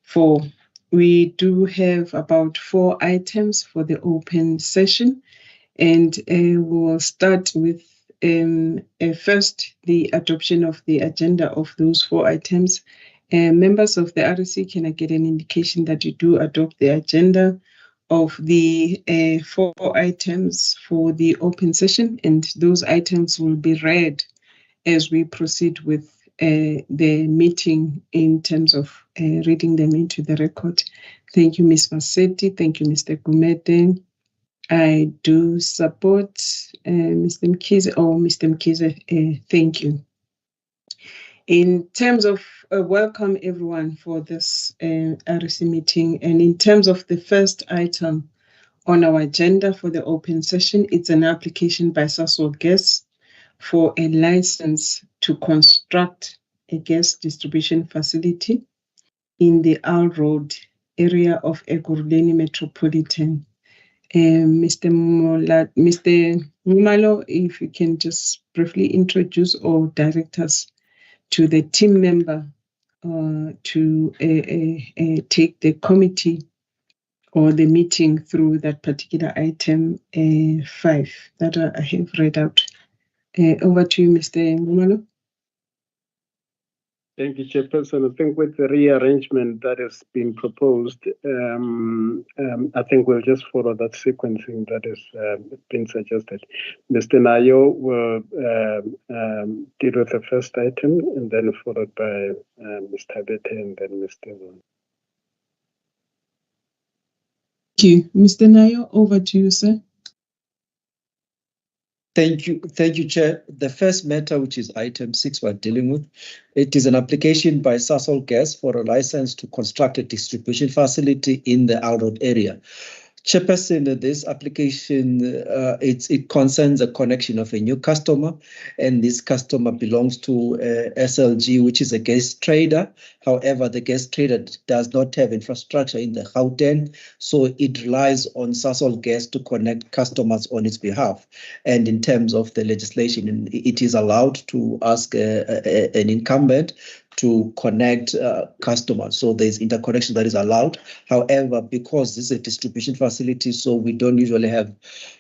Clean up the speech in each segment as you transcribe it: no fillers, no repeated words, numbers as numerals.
4. We do have about 4 items for the open session, and we will start with first the adoption of the agenda of those 4 items. Members of the RC, can I get an indication that you do adopt the agenda of the 4 items for the open session, and those items will be read as we proceed with the meeting in terms of reading them into the record. Thank you, Ms. Massetti. Thank you, Mr. Gumede. I do support Mr. Mkhize. Mr. Mkhize, thank you. In terms of welcome everyone for this RC meeting, and in terms of the first item on our agenda for the open session, it's an application by Sasol Gas for a license to construct a gas distribution facility in the Al Road area of Ekurhuleni Metropolitan. Mr. Mumalo, if you can just briefly introduce or direct us to the team member to take the committee or the meeting through that particular item 5 that I have read out. Over to you, Mr. Mumalo. Thank you, Chairperson. I think with the rearrangement that has been proposed, I think we'll just follow that sequencing that has been suggested. Mr. Nayo will deal with the first item, and then followed by Mr. Bete and then Mr. Wong. Thank you. Mr. Nayo, over to you, sir. Thank you, Chair. The first matter, which is item 6 we're dealing with, it is an application by Sasol Gas for a license to construct a distribution facility in the Al Road area. Chairperson, this application, it concerns a connection of a new customer, and this customer belongs to SLG, which is a gas trader. However, the gas trader does not have infrastructure in the Gauteng, so it relies on Sasol Gas to connect customers on its behalf. And in terms of the legislation, it is allowed to ask an incumbent to connect customers. So there's interconnection that is allowed. However, because this is a distribution facility, so we don't usually have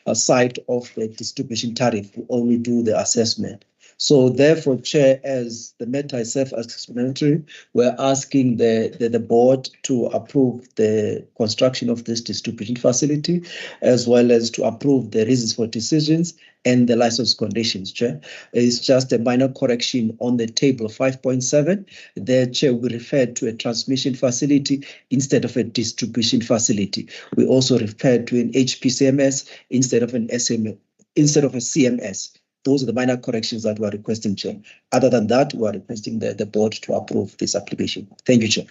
a sight of the distribution tariff. We only do the assessment. So therefore, Chair, as the matter is self-explanatory, we're asking the board to approve the construction of this distribution facility, as well as to approve the reasons for decisions and the license conditions, Chair. It's just a minor correction on the table 5.7. There, Chair, we referred to a transmission facility instead of a distribution facility. We also referred to an HPCMS instead of a CMS. Those are the minor corrections that we're requesting, Chair. Other than that, we're requesting the board to approve this application. Thank you, Chair.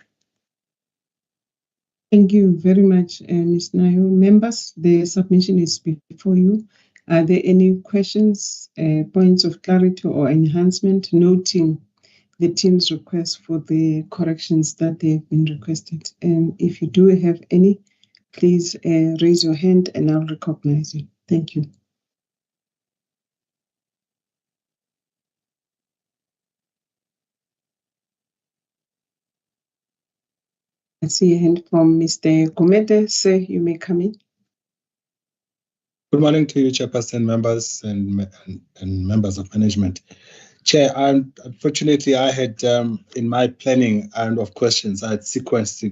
Thank you very much, Ms. Nayo. Members, the submission is before you. Are there any questions, points of clarity or enhancement, noting the team's request for the corrections that they have been requested? And if you do have any, please raise your hand and I'll recognize you. Thank you. I see a hand from Mr. Gumede. Sir, you may come in. Good morning to you, Chairperson, members, and members of management. Chair, unfortunately, I had in my planning and of questions, I had sequenced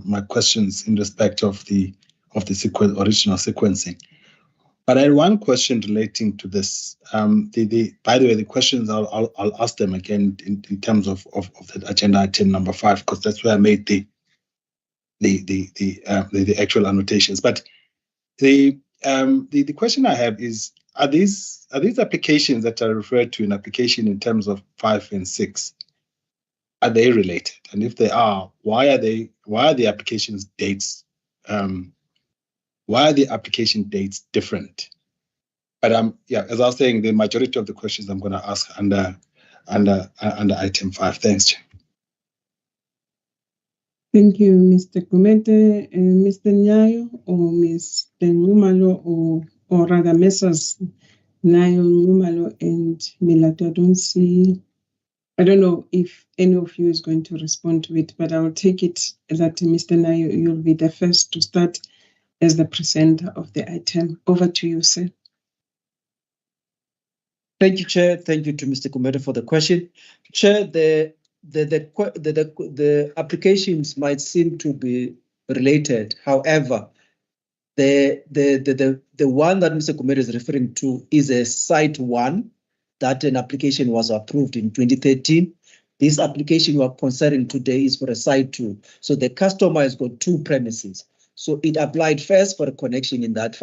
my questions in respect of the original sequencing. But I had one question relating to this. By the way, the questions I'll ask them again in terms of the agenda item number 5, because that's where I made the actual annotations. But the question I have is, are these applications that are referred to in application in terms of 5 and 6, are they related? And if they are, why are the application dates different? But as I was saying, the majority of the questions I'm going to ask under item 5. Thanks, Chair. Thank you, Mr. Gumede. Mr. Nyayo or Mr. Ngumalo or rather Messrs. Nayo, Ngumalo and Milato, I don't see I don't know if any of you is going to respond to it, but I'll take it that Mr. Nayo, you'll be the first to start as the presenter of the item. Over to you, sir. Thank you, Chair. Thank you to Mr. Kumeta for the question. Chair, the applications might seem to be related. However, the one that Mr. Kumeta is referring to is a site one that an application was approved in 2013. This application we are considering today is for a site two. So the customer has got two premises. So it applied first for a connection in that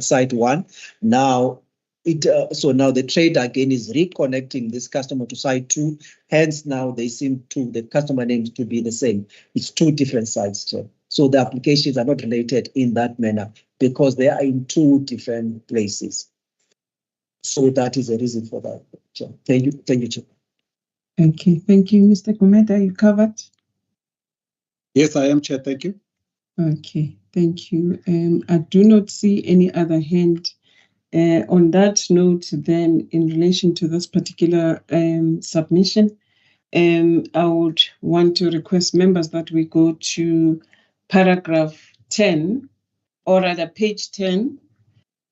site one. Now now the trader again is reconnecting this customer to site two. Hence now the customer names to be the same. It's two different sites. So the applications are not related in that manner because they are in two different places. So that is the reason for that. Thank you, Chair. Okay, thank you, Mr. Kumeta. You covered? Yes, I am, Chair. Thank you. Okay, thank you. I do not see any other hand. On that note, then, in relation to this particular submission, I would want to request members that we go to paragraph 10, or rather page 10,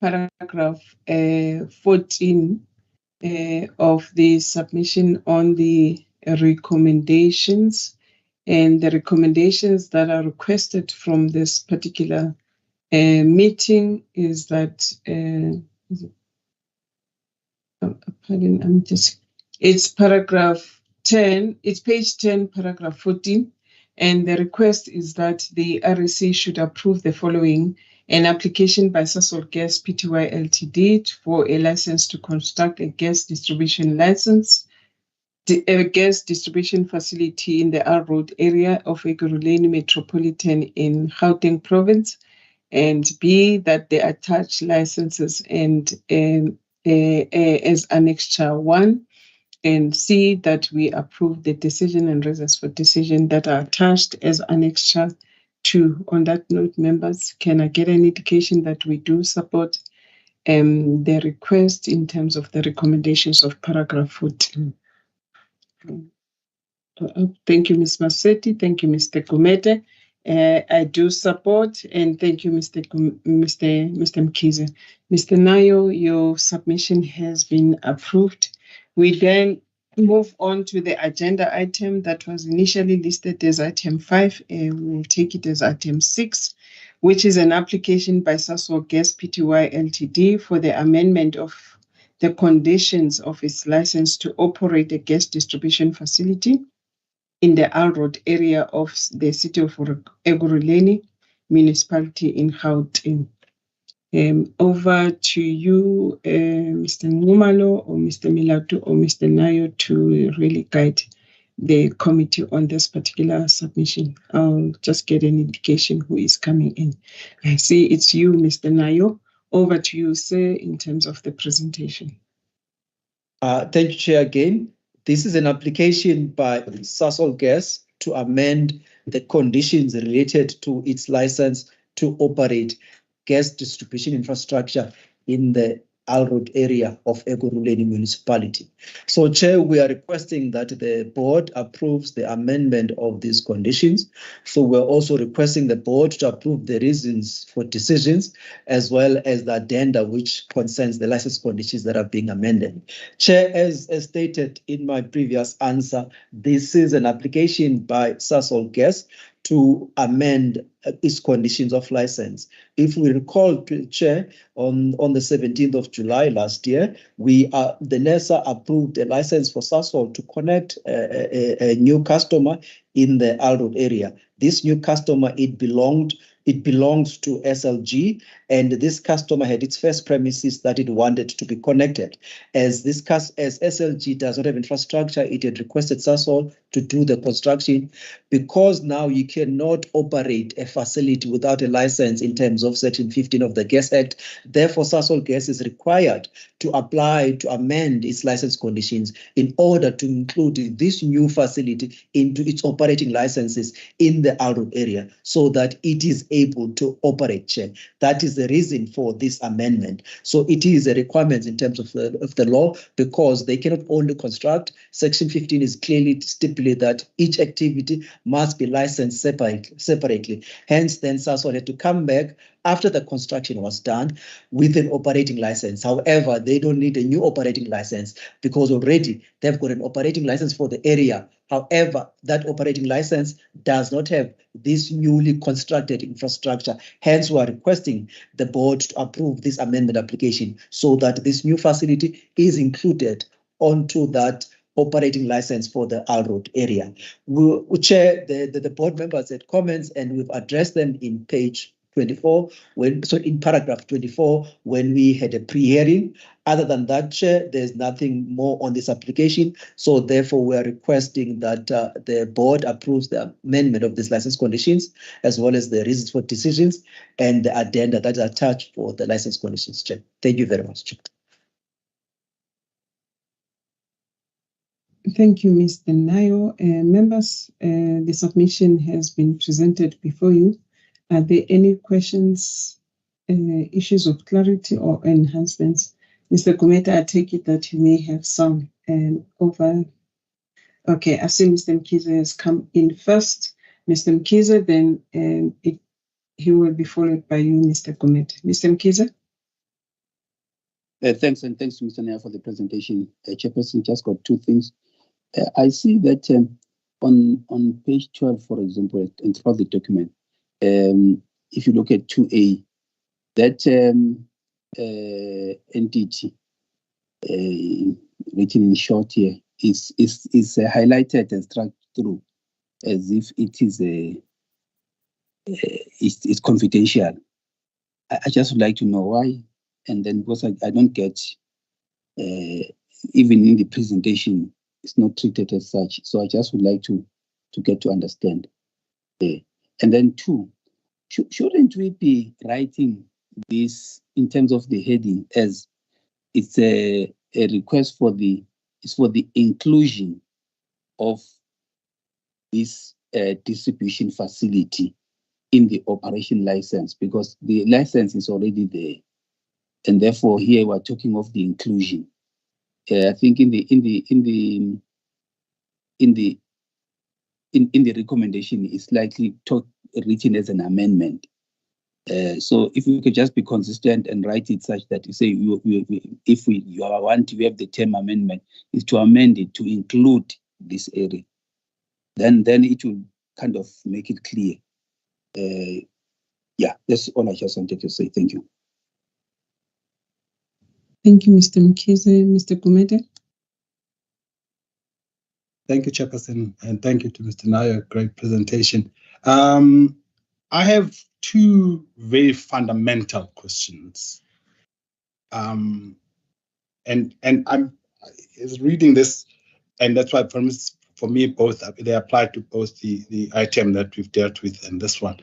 paragraph 14 of the submission on the recommendations. And the recommendations that are requested from this particular meeting is that, it's paragraph 10, it's page 10, paragraph 14. And the request is that the REC should approve the following: an application by Sasol Gas Pty Ltd for a license to construct a gas distribution a gas distribution facility in the R Road area of Ekurhuleni Metropolitan in Gauteng Province, and B, that the attached licenses and as Annexure 1, and C, that we approve the decision and reasons for decision that are attached as Annexure 2. On that note, members, can I get an indication that we do support the request in terms of the recommendations of paragraph 14? Thank you, Ms. Masetti. Thank you, Mr. Kumete. I do support, and thank you, Mr. Mkize. Mr. Nayo, your submission has been approved. We then move on to the agenda item that was initially listed as item 5. We will take it as item 6, which is an application by Sasol Gas Pty Ltd for the amendment of the conditions of its license to operate a gas distribution facility in the R Road area of the city of Ekurhuleni municipality in Gauteng. Over to you, Mr. Ngumalo or Mr. Milatu or Mr. Nayo to really guide the committee on this particular submission. I'll just get an indication who is coming in. I see it's you, Mr. Nayo. Over to you, sir, in terms of the presentation. Thank you, Chair, again. This is an application by Sasol Gas to amend the conditions related to its license to operate gas distribution infrastructure in the R Road area of Ekurhuleni municipality. So, Chair, we are requesting that the board approves the amendment of these conditions. So we're also requesting the board to approve the reasons for decisions, as well as the addenda which concerns the license conditions that are being amended. Chair, as stated in my previous answer, this is an application by Sasol Gas to amend its conditions of license. If we recall, Chair, on the 17th of July last year, the NESA approved a license for Sasol to connect a new customer in the R Road area. This new customer, it belongs to SLG, and this customer had its first premises that it wanted to be connected. As SLG does not have infrastructure, it had requested Sasol to do the construction. Because now you cannot operate a facility without a license in terms of Section 15 of the Gas Act, therefore Sasol Gas is required to apply to amend its license conditions in order to include this new facility into its operation operating licenses in the Alroad area so that it is able to operate, Chair. That is the reason for this amendment. So it is a requirement in terms of the law, because they cannot only construct. Section 15 is clearly stipulated that each activity must be licensed separately. Hence, then Sasol had to come back after the construction was done with an operating license. However, they don't need a new operating license because already they've got an operating license for the area. However, that operating license does not have this newly constructed infrastructure. Hence, we are requesting the board to approve this amendment application so that this new facility is included onto that operating license for the Alroad area. We Chair, the board members had comments and we've addressed them in page 24, in paragraph 24, when we had a pre-hearing. Other than that, Chair, there's nothing more on this application. So therefore, we are requesting that the board approves the amendment of these license conditions, as well as the reasons for decisions and the addenda that is attached for the license conditions, Chair. Thank you very much, Chair. Thank you, Mr. Nayo. Members, the submission has been presented before you. Are there any questions, issues of clarity or enhancements? Mr. Gumeta, I take it that you may have some over. Okay, I see Mr. Mkiza has come in first. Mr. Mkiza, then he will be followed by you, Mr. Gumeta. Mr. Mkiza? Thanks, and thanks to Mr. Nair for the presentation. Chairperson, just got two things. I see that on page 12, for example, and throughout the document, if you look at 2A, that entity written in short here is highlighted and struck through as if it is it's confidential. I just would like to know why, and then because I don't get even in the presentation, it's not treated as such. So I just would like to get to understand. And then two, shouldn't we be writing this in terms of the heading as it's a request for the inclusion of this distribution facility in the operation license, because the license is already there, and therefore here we're talking of the inclusion. I think in the recommendation is likely written as an amendment. So if we could just be consistent and write it such that you say if you want to have the term amendment is to amend it to include this area, then it will kind of make it clear. Yeah, that's all I just wanted to say. Thank you. Thank you, Mr. Mkize. Mr. Gumede? Thank you, Chairperson, and thank you to Mr. Nayo. Great presentation. I have two very fundamental questions. And I'm reading this, and that's why for me both they apply to both the item that we've dealt with and this one.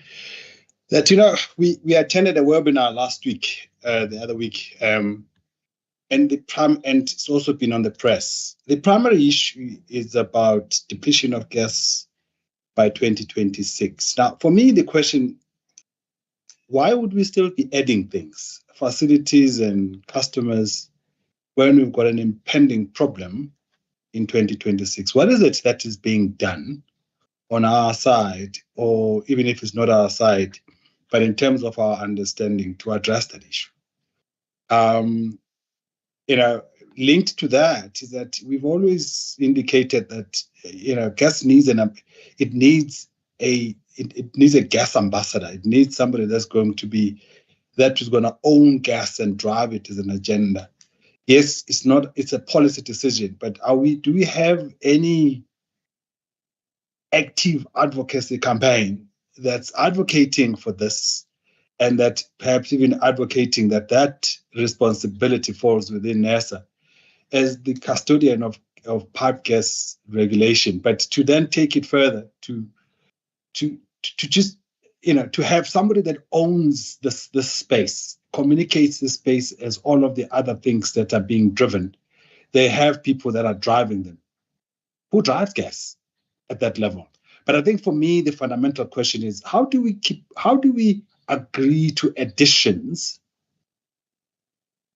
That we attended a webinar last week, the other week, and it's also been on the press. The primary issue is about depletion of gas by 2026. Now, for me, the question, why would we still be adding things, facilities and customers, when we've got an impending problem in 2026? What is it that is being done on our side, or even if it's not our side, but in terms of our understanding to address that issue? Linked to that is that we've always indicated that gas needs it needs a gas ambassador. It needs somebody that's going to own gas and drive it as an agenda. Yes, it's a policy decision, but do we have any active advocacy campaign that's advocating for this, and that perhaps even advocating that responsibility falls within NERSA as the custodian of pipe gas regulation, but to then take it further to just to have somebody that owns this space, communicates the space as all of the other things that are being driven. They have people that are driving them. Who drives gas at that level? But I think for me, the fundamental question is how do we agree to additions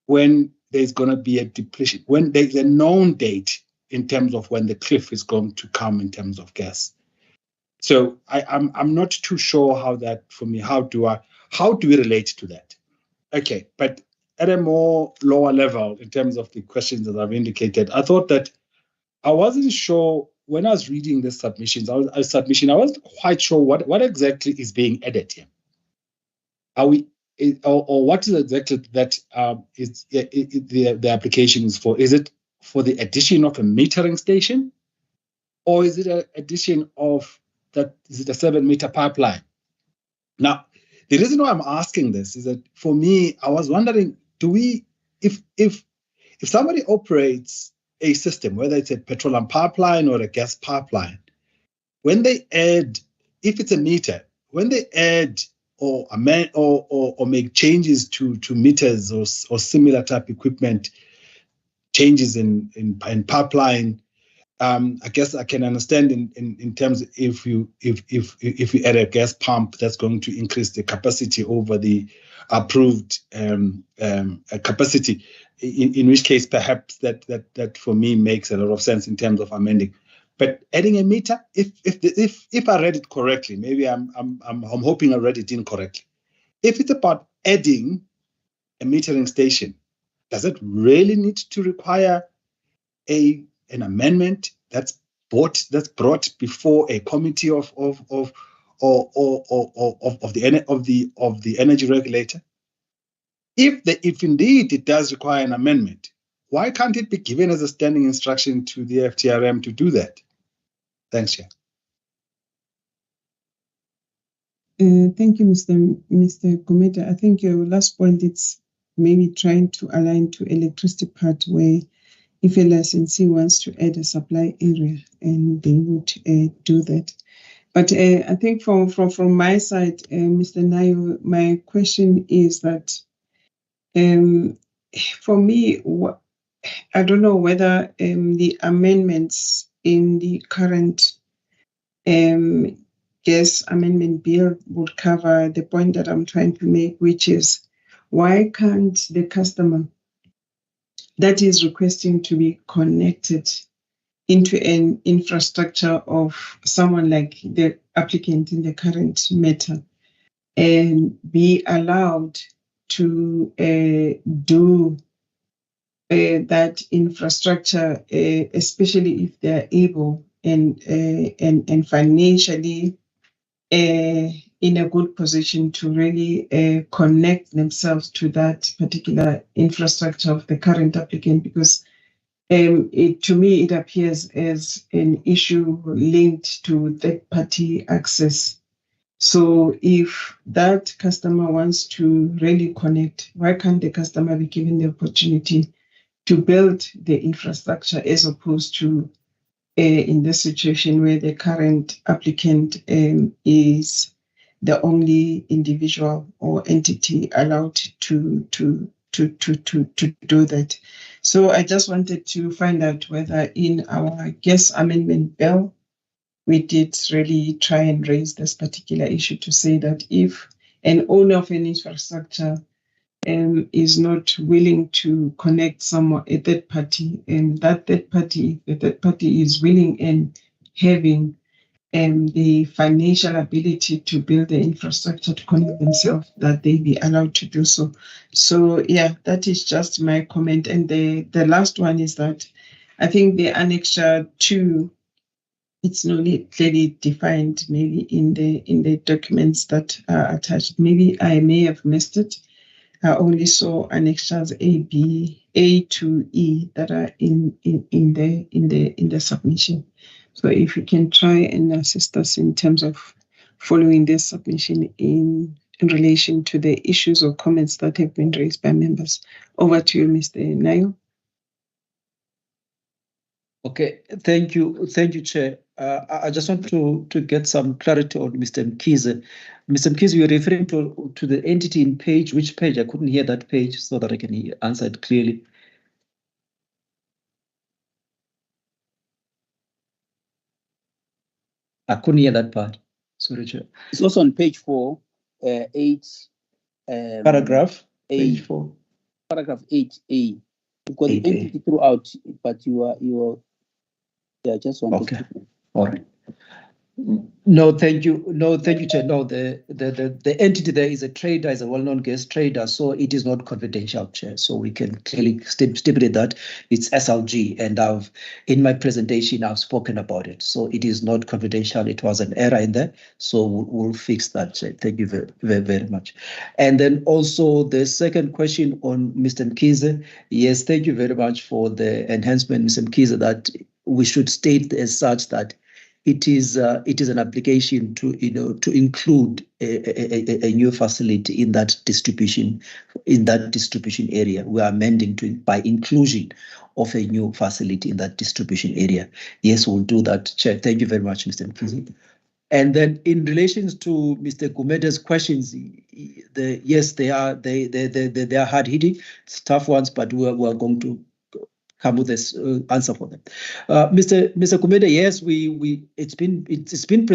when there's going to be a depletion, when there's a known date in terms of when the cliff is going to come in terms of gas? So I'm not too sure how that, for me, how do we relate to that? Okay, but at a more lower level, in terms of the questions that I've indicated, I thought that I wasn't sure when I was reading the submissions. I wasn't quite sure what exactly is being added here. Are we, or what is exactly that the application is for? Is it for the addition of a metering station, or is it an addition of that? Is it a 7-meter pipeline? Now, the reason why I'm asking this is that for me, I was wondering, if somebody operates a system, whether it's a petroleum pipeline or a gas pipeline, when they add, if it's a meter, when they add or amend or make changes to meters or similar type equipment, changes in pipeline, I guess I can understand in terms of if you add a gas pump, that's going to increase the capacity over the approved capacity. In which case, perhaps that for me makes a lot of sense in terms of amending. But adding a meter, if I read it correctly, maybe I'm hoping I read it incorrectly. If it's about adding a metering station, does it really need to require an amendment that's brought before a committee of the energy regulator? If indeed it does require an amendment, why can't it be given as a standing instruction to the FTRM to do that? Thanks, Chair. Thank you, Mr. Gumede. I think your last point, it's maybe trying to align to electricity part where if a licensee wants to add a supply area and they would do that. But I think from my side, Mr. Nayo, my question is that for me, I don't know whether the amendments in the current gas amendment bill would cover the point that I'm trying to make, which is why can't the customer that is requesting to be connected into an infrastructure of someone like the applicant in the current matter and be allowed to do that infrastructure, especially if they're able and financially in a good position to really connect themselves to that particular infrastructure of the current applicant, because to me it appears as an issue linked to third-party access. So if that customer wants to really connect, why can't the customer be given the opportunity to build the infrastructure as opposed to in this situation where the current applicant is the only individual or entity allowed to do that? So I just wanted to find out whether in our gas amendment bill we did really try and raise this particular issue to say that if an owner of an infrastructure is not willing to connect a third party, and the third party is willing and having the financial ability to build the infrastructure to connect themselves, that they be allowed to do so. So yeah, that is just my comment. And the last one is that I think the Annexure 2, it's not clearly defined maybe in the documents that are attached. Maybe I may have missed it. I only saw annexures A, B, A to E that are in the submission. So if you can try and assist us in terms of following this submission in relation to the issues or comments that have been raised by members. Over to you, Mr. Nayo. Okay, thank you, Chair. I just want to get some clarity on Mr. Mkhize. Mr. Mkhize, you're referring to the entity in page, which page? I couldn't hear that page so that I can answer it clearly. I couldn't hear that part. Sorry, Chair. It's also on page 4, 8. Paragraph, A. page 4. Paragraph 8A. You've got the 8A. entity throughout, but you are just one. Okay. All right. No, thank you. No, thank you, Chair. No, the entity there is a trader, is a well-known gas trader, so it is not confidential, Chair. So we can clearly stipulate that it's SLG, and in my presentation I've spoken about it. So it is not confidential. It was an error in there, so we'll fix that, Chair. Thank you very much. And then also the second question on Mr. Mkhize. Yes, thank you very much for the enhancement, Mr. Mkhize, that we should state as such that it is an application to include a new facility in that distribution area. We are amending by inclusion of a new facility in that distribution area. Yes, we'll do that, Chair. Thank you very much, Mr. Mkhize. And then in relation to Mr. Gumeda's questions, yes, they are hard hitting, it's tough ones, but we are going to come with this answer for them. Mr. Kumeda, yes, it's been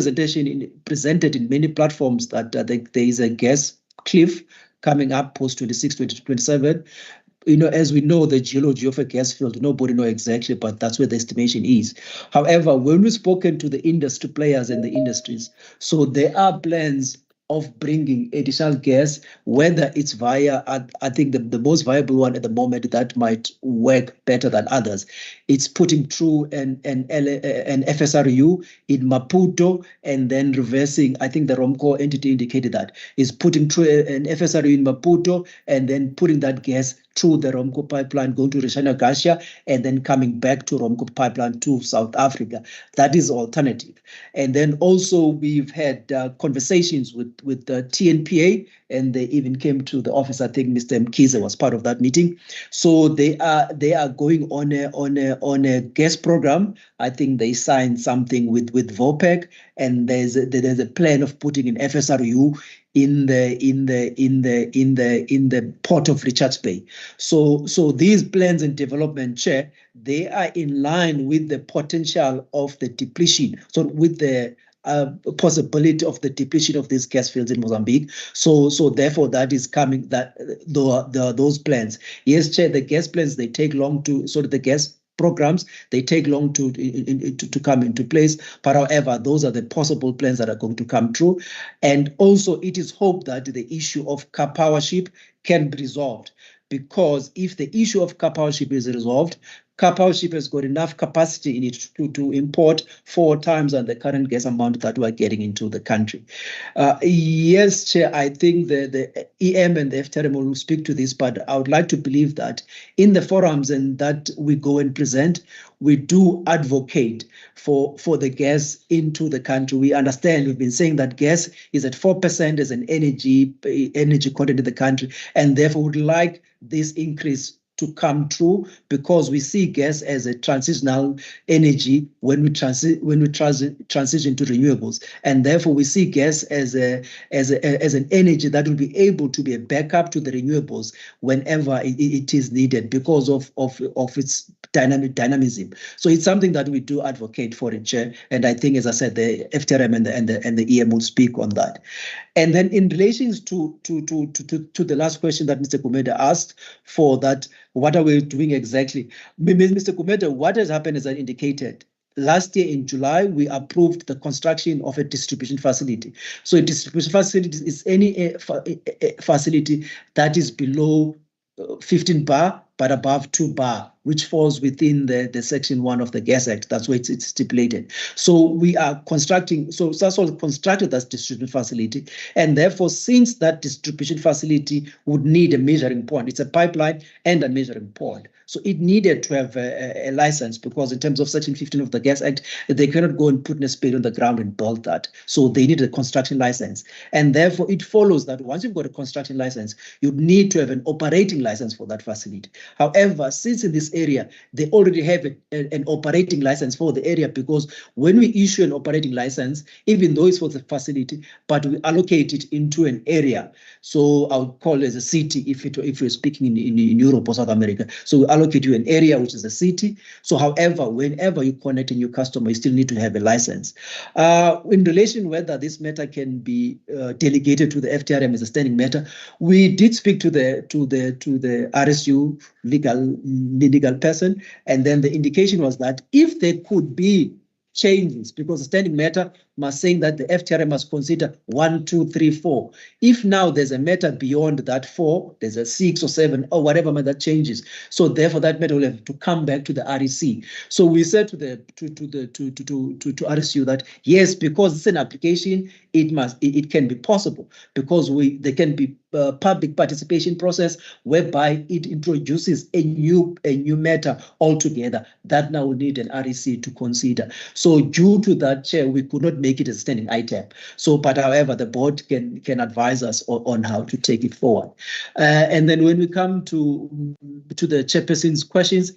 presented in many platforms that there is a gas cliff coming up post 26, 2027. As we know, the geology of a gas field, nobody knows exactly, but that's where the estimation is. However, when we've spoken to the industry players and the industries, so there are plans of bringing additional gas, whether it's via, I think the most viable one at the moment that might work better than others, it's putting through an FSRU in Maputo and then reversing. I think the Romco entity indicated that is putting through an FSRU in Maputo and then putting that gas through the Romco pipeline, going to Rishana Garcia, and then coming back to Romco pipeline to South Africa. That is alternative. And then also we've had conversations with the TNPA, and they even came to the office. I think Mr. Mkhize was part of that meeting. So they are going on a gas program. I think they signed something with VOPEC, and there's a plan of putting an FSRU in the port of Richards Bay. So these plans and development, Chair, they are in line with the potential of the depletion. So with the possibility of the depletion of these gas fields in Mozambique. So therefore that is coming, that those plans. Yes, Chair, the gas plans, they take long to, so the gas programs, they take long to come into place. But however, those are the possible plans that are going to come true. And also it is hoped that the issue of car powership can be resolved, because if the issue of car powership is resolved, car powership has got enough capacity in it to import 4 times the current gas amount that we're getting into the country. Yes, Chair, I think the EM and the FTRM will speak to this, but I would like to believe that in the forums and that we go and present, we do advocate for the gas into the country. We understand, we've been saying that gas is at 4% as an energy content in the country, and therefore would like this increase to come true, because we see gas as a transitional energy when we transition to renewables, and therefore we see gas as an energy that will be able to be a backup to the renewables whenever it is needed, because of its dynamism. So it's something that we do advocate for in Chair, and I think, as I said, the FTRM and the EM will speak on that. And then in relation to the last question that Mr. Kumeda asked for, that what are we doing exactly? Mr. Kumeda, what has happened, as I indicated, last year in July, we approved the construction of a distribution facility. So a distribution facility is any facility that is below 15 bar, but above 2 bar, which falls within the Section 1 of the Gas Act. That's where it's stipulated. So we are constructing, so Sasol constructed that distribution facility, and therefore, since that distribution facility would need a measuring point, it's a pipeline and a measuring point. So it needed to have a license, because in terms of Section 15 of the Gas Act, they cannot go and put a spade on the ground and build that. So they need a construction license. And therefore, it follows that once you've got a construction license, you need to have an operating license for that facility. However, since in this area, they already have an operating license for the area, because when we issue an operating license, even though it's for the facility, but we allocate it into an area. So I would call it as a city if we're speaking in Europe or South America. So we allocate you an area, which is a city. So however, whenever you connect a new customer, you still need to have a license. In relation whether this matter can be delegated to the FTRM as a standing matter, we did speak to the RSU legal person, and then the indication was that if there could be changes, because the standing matter must saying that the FTRM must consider 1, 2, 3, 4. If now there's a matter beyond that 4, there's a 6 or 7 or whatever matter changes. So therefore that matter will have to come back to the REC. So we said to RSU that yes, because it's an application, it can be possible, because there can be public participation process whereby it introduces a new matter altogether that now will need an REC to consider. So due to that, Chair, we could not make it a standing item. So, but however, the board can advise us on how to take it forward. And then when we come to the chairperson's questions,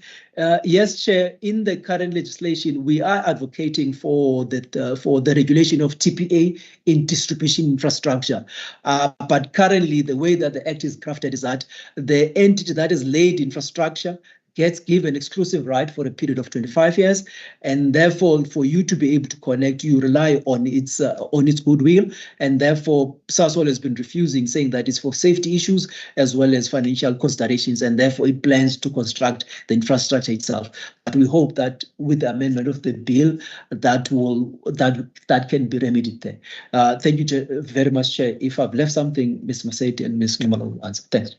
yes, Chair, in the current legislation, we are advocating for the regulation of TPA in distribution infrastructure. But currently, the way that the Act is crafted is that the entity that is laid infrastructure gets given exclusive right for a period of 25 years, and therefore, for you to be able to connect, you rely on its goodwill, and therefore, Sasol has been refusing, saying that it's for safety issues as well as financial considerations, and therefore it plans to construct the infrastructure itself. But we hope that with the amendment of the bill, that can be remedied there. Thank you very much, Chair. If I've left something, Ms. Maseti and Ms. Numalo will answer. Thanks.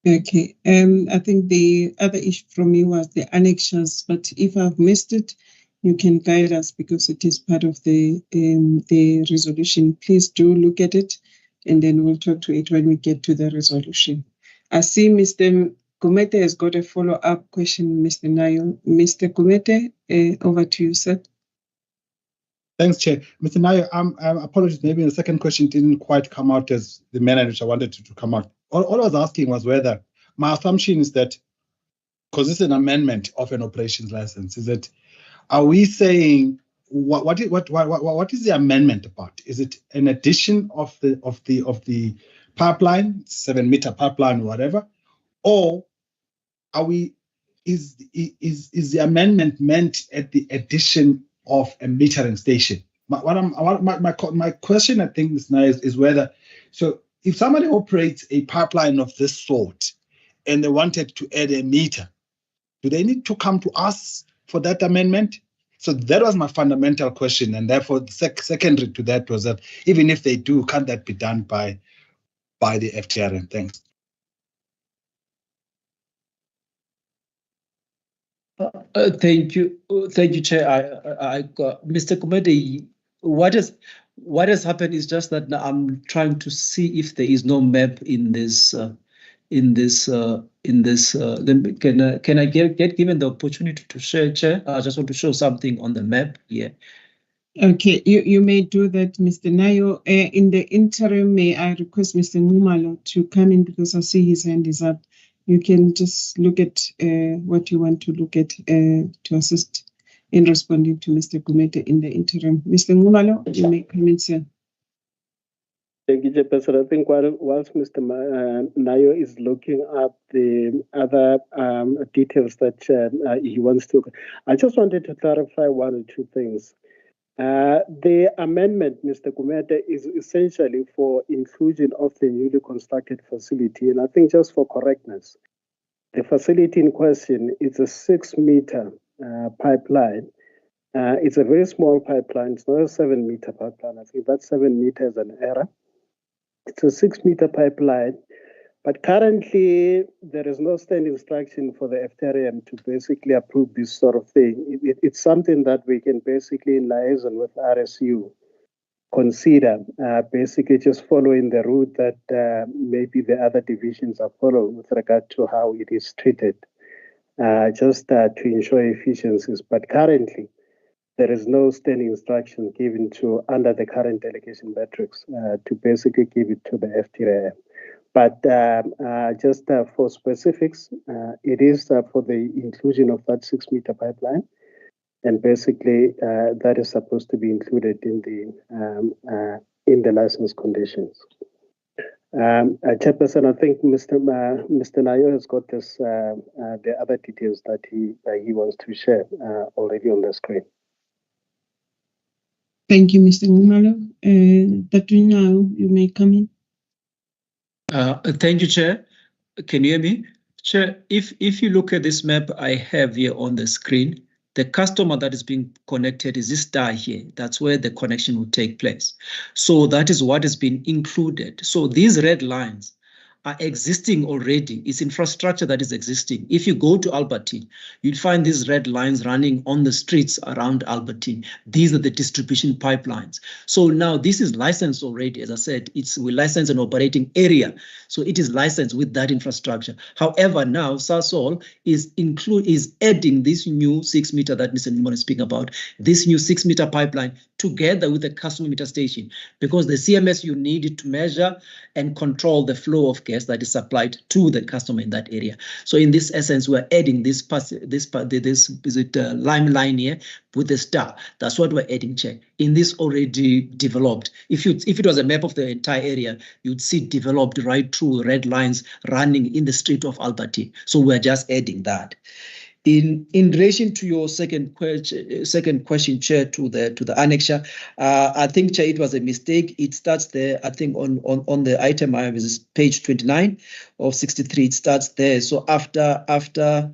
Okay, I think the other issue from you was the annexures, but if I've missed it, you can guide us because it is part of the resolution. Please do look at it, and then we'll talk to it when we get to the resolution. I see Mr. Kumete has got a follow-up question, Mr. Nayo. Mr. Kumete, over to you, sir. Thanks, Chair. Mr. Nayo, apologies, maybe the second question didn't quite come out as the manner in which I wanted it to come out. All I was asking was whether, my assumption is that, because it's an amendment of an operations license, is that, are we saying, what is the amendment about? Is it an addition of the pipeline, 7-meter pipeline, whatever, or is the amendment meant at the addition of a metering station? My question, I think, Ms. Nayo, is whether, so if somebody operates a pipeline of this sort and they wanted to add a meter, do they need to come to us for that amendment? So that was my fundamental question, and therefore the secondary to that was that even if they do, can't that be done by the FTRM? Thanks. Thank you, Chair. Mr. Kumede, what has happened is just that now I'm trying to see if there is no map in this. Can I get given the opportunity to share, Chair? I just want to show something on the map here. Okay, you may do that, Mr. Nayo. In the interim, may I request Mr. Numalo to come in because I see his hand is up. You can just look at what you want to look at to assist in responding to Mr. Kumete in the interim. Mr. Numalo, you may come in, sir. Thank you, Chairperson. I think whilst Mr. Nayo is looking up the other details that he wants to, I just wanted to clarify one or two things. The amendment, Mr. Kumete, is essentially for inclusion of the newly constructed facility. And I think just for correctness, the facility in question is a 6-meter pipeline. It's a very small pipeline. It's not a 7-meter pipeline. I think that 7 meters is an error. It's a 6-meter pipeline. But currently, there is no standing instruction for the FTRM to basically approve this sort of thing. It's something that we can basically, in liaison with RSU, consider, basically just following the route that maybe the other divisions are following with regard to how it is treated, just to ensure efficiencies. But currently, there is no standing instruction given to, under the current delegation metrics, to basically give it to the FTRM. But just for specifics, it is for the inclusion of that 6-meter pipeline. And basically, that is supposed to be included in the license conditions. Chairperson, I think Mr. Nayo has got this, the other details that he wants to share already on the screen. Thank you, Mr. Ngumalo. Dr. Nayo, you may come in. Thank you, Chair. Can you hear me? Chair, if you look at this map I have here on the screen, the customer that is being connected is this star here. That's where the connection will take place. So that is what has been included. So these red lines are existing already. It's infrastructure that is existing. If you go to Albertine, you'll find these red lines running on the streets around Albertine. These are the distribution pipelines. So now this is licensed already. As I said, we license an operating area. So it is licensed with that infrastructure. However, now Sasol is adding this new 6-meter that Mr. Nimon is speaking about, this new 6-meter pipeline together with the customer meter station, because the CMS you need to measure and control the flow of gas that is supplied to the customer in that area. So in this essence, we're adding this lime line here with the star. That's what we're adding, Chair. In this already developed, if it was a map of the entire area, you'd see developed right through red lines running in the street of Albertine. So we're just adding that. In relation to your second question, Chair, to the annexure, I think, Chair, it was a mistake. It starts there, I think, on the item I have is page 29 of 63. It starts there. So after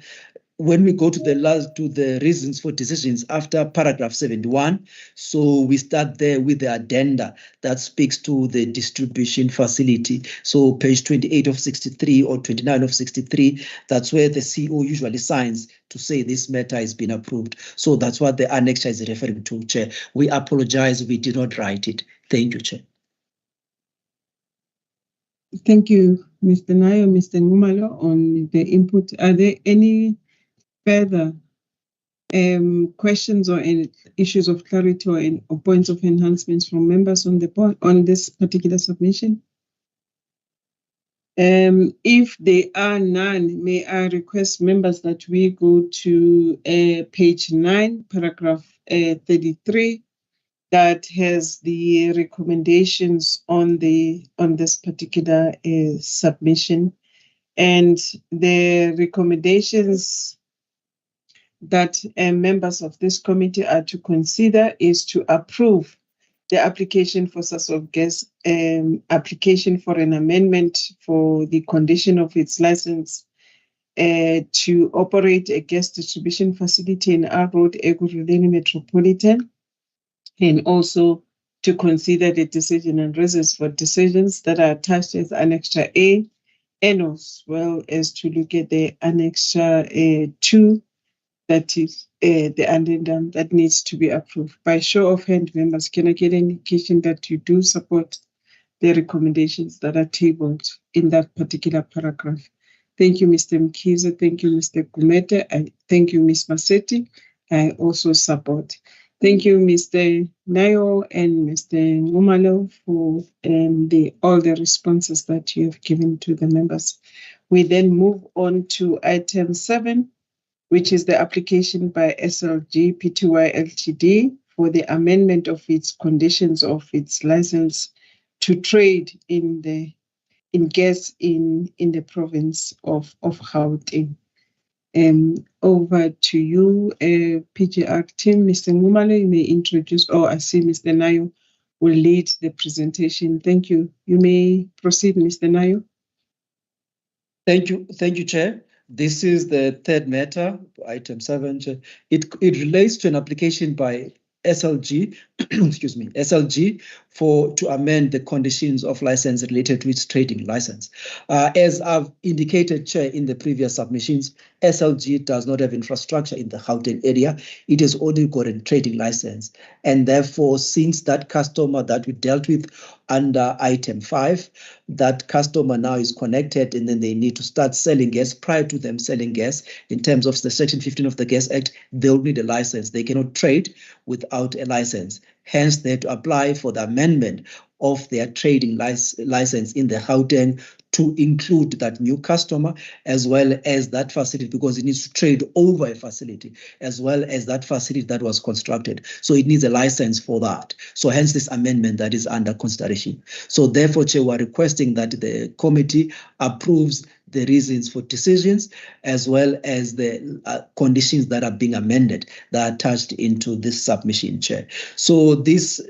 when we go to the reasons for decisions after paragraph 71, so we start there with the addenda that speaks to the distribution facility. So page 28 of 63 or 29 of 63, that's where the CO usually signs to say this matter has been approved. So that's what the annexure is referring to, Chair. We apologize, we did not write it. Thank you, Chair. Thank you, Mr. Nayo, Mr. Ngumalo, on the input. Are there any further questions or any issues of clarity or points of enhancements from members on the board on this particular submission? If there are none, may I request members that we go to page 9, paragraph 33, that has the recommendations on this particular submission, and the recommendations that members of this committee are to consider is to approve the application for Sasol Gas application for an amendment for the condition of its license to operate a gas distribution facility in R Road, Ekurhuleni Metropolitan, and also to consider the decision and reasons for decisions that are attached as Annexure A, and as well as to look at the Annexure 2, that is the addendum that needs to be approved. By show of hand, members, can I get an indication that you do support the recommendations that are tabled in that particular paragraph? Thank you, Mr. Mkhize. Thank you, Mr. Gumete. Thank you, Ms. Masetti. I also support. Thank you, Mr. Nayo and Mr. Ngumalo, for all the responses that you have given to the members. We then move on to item 7, which is the application by SLG Pty Ltd for the amendment of its conditions of its license to trade in gas in the province of Gauteng. Over to you, PGR team. Mr. Ngumalo, you may introduce, I see Mr. Nayo will lead the presentation. Thank you. You may proceed, Mr. Nayo. Thank you, Chair. This is the third matter, item 7. It relates to an application by SLG, SLG to amend the conditions of license related to its trading license. As I've indicated, Chair, in the previous submissions, SLG does not have infrastructure in the Gauteng area. It has only got a trading license. And therefore, since that customer that we dealt with under item 5, that customer now is connected and then they need to start selling gas. Prior to them selling gas, in terms of the Section 15 of the Gas Act, they'll need a license. They cannot trade without a license. Hence, they have to apply for the amendment of their trading license in the Gauteng to include that new customer as well as that facility, because it needs to trade over a facility as well as that facility that was constructed. So it needs a license for that. So hence this amendment that is under consideration. So therefore, Chair, we're requesting that the committee approves the reasons for decisions as well as the conditions that are being amended that are attached into this submission, Chair. So this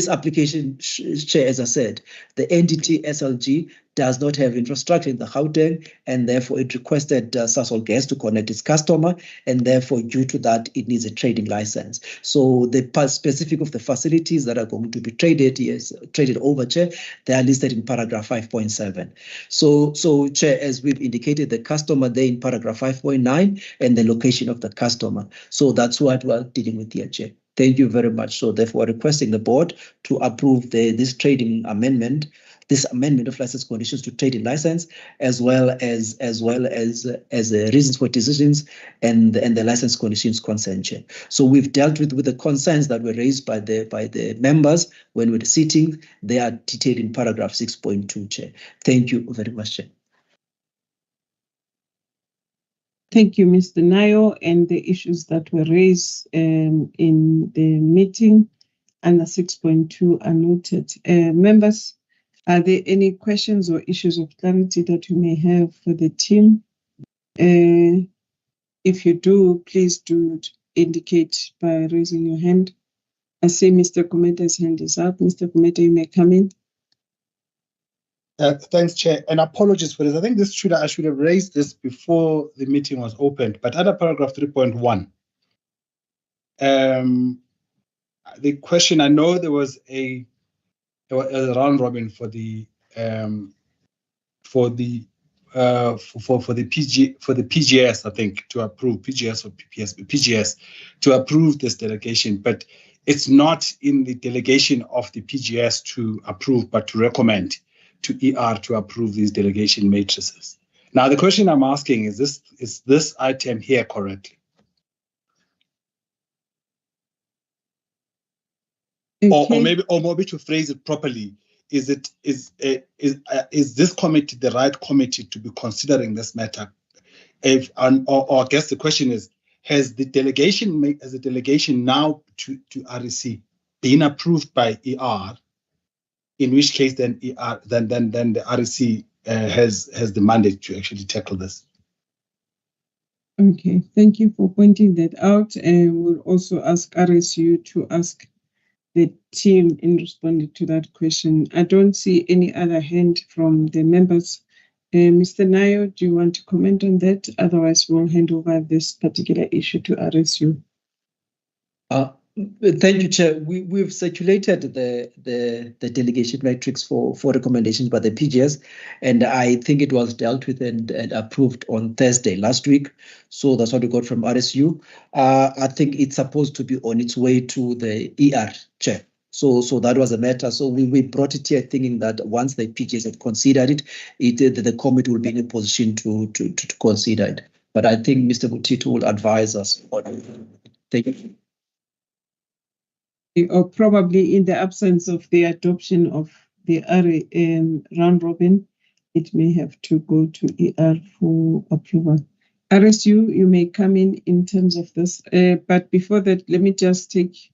application, Chair, as I said, the entity SLG does not have infrastructure in the Gauteng, and therefore it requested Sasol Gas to connect its customer, and therefore due to that it needs a trading license. So the specific of the facilities that are going to be traded over, Chair, they are listed in paragraph 5.7. So Chair, as we've indicated, the customer there in paragraph 5.9 and the location of the customer. So that's what we're dealing with here, Chair. Thank you very much. So therefore, requesting the board to approve this trading amendment, this amendment of license conditions to trading license, as well as reasons for decisions and the license conditions consent, Chair. So we've dealt with the concerns that were raised by the members when we were sitting. They are detailed in paragraph 6.2, Chair. Thank you very much, Chair. Thank you, Mr. Nayo, and the issues that were raised in the meeting under 6.2 are noted. Members, are there any questions or issues of clarity that you may have for the team? If you do, please do indicate by raising your hand. I see Mr. Kumeta's hand is up. Mr. Kumeta, you may come in. Thanks, Chair, and apologies for this. I think I should have raised this before the meeting was opened, but under paragraph 3.1, the question, I know there was a round robin for the PGS, I think, to approve PGS or PGS to approve this delegation, but it's not in the delegation of the PGS to approve, but to recommend to ER to approve these delegation matrices. Now, the question I'm asking is this item here correctly? Okay. Or maybe to phrase it properly, is this committee the right committee to be considering this matter? Or I guess the question is, has the delegation now to REC been approved by ER? In which case, then ER, then the REC has the mandate to actually tackle this. Okay, thank you for pointing that out, and we'll also ask RSU to ask the team in responding to that question. I don't see any other hand from the members. Mr. Nayo, do you want to comment on that? Otherwise, we'll hand over this particular issue to RSU. Thank you, Chair. We've circulated the delegation matrix for recommendations by the PGS, and I think it was dealt with and approved on Thursday last week. So that's what we got from RSU. I think it's supposed to be on its way to the ER, Chair. So that was a matter. So we brought it here thinking that once the PGS had considered it, the committee will be in a position to consider it. But I think Mr. Butito will advise us on it. Thank you. Or probably in the absence of the adoption of the round robin, it may have to go to ER for approval. RSU, you may come in terms of this. But before that, let me just take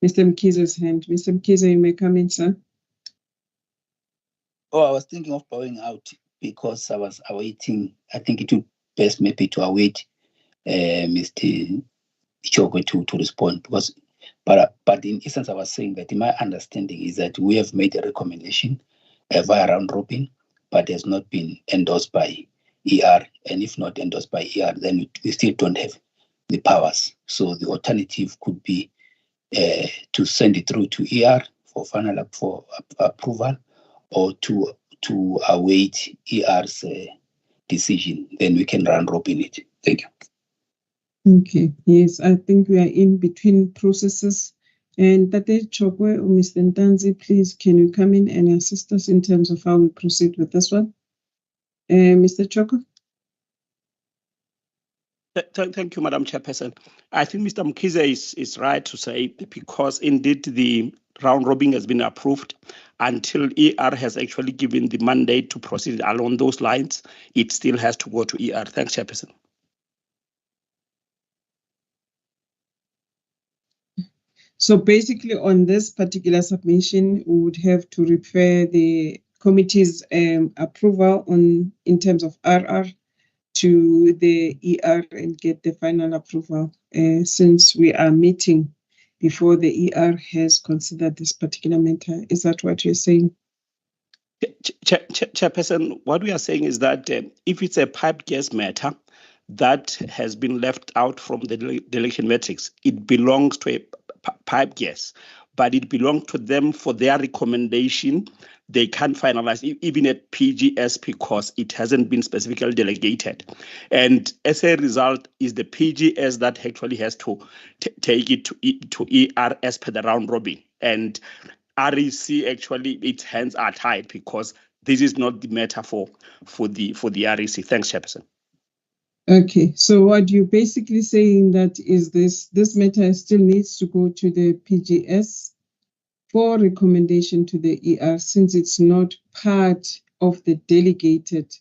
Mr. Mkiza's hand. Mr. Mkiza, you may come in, sir. Oh, I was thinking of bowing out because I was awaiting. I think it would best maybe to await Mr. Chokwe to respond, because but in essence, I was saying that in my understanding is that we have made a recommendation via round robin, but has not been endorsed by ER. And if not endorsed by ER, then we still don't have the powers. So the alternative could be to send it through to ER for final approval, or to await ER's decision. Then we can round robin it. Thank you. Okay, yes, I think we are in between processes. And Tate Chokwe or Mr. Ntanzi, please, can you come in and assist us in terms of how we proceed with this one? Mr. Chokwe? Thank you, Madam Chairperson. I think Mr. Mkhize is right to say, because indeed the round robin has been approved. Until ER has actually given the mandate to proceed along those lines, it still has to go to ER. Thanks, Chairperson. So basically on this particular submission, we would have to refer the committee's approval in terms of RR to the ER and get the final approval, since we are meeting before the ER has considered this particular matter. Is that what you're saying? Chairperson, what we are saying is that if it's a pipe gas matter that has been left out from the delegation matrix, it belongs to a pipe gas, but it belongs to them for their recommendation. They can't finalize even at PGS because it hasn't been specifically delegated. And as a result, is the PGS that actually has to take it to ER as per the round robin. And REC actually, its hands are tied because this is not the matter for the REC. Thanks, Chairperson. Okay, so what you're basically saying that is this matter still needs to go to the PGS for recommendation to the ER, since it's not part of the delegated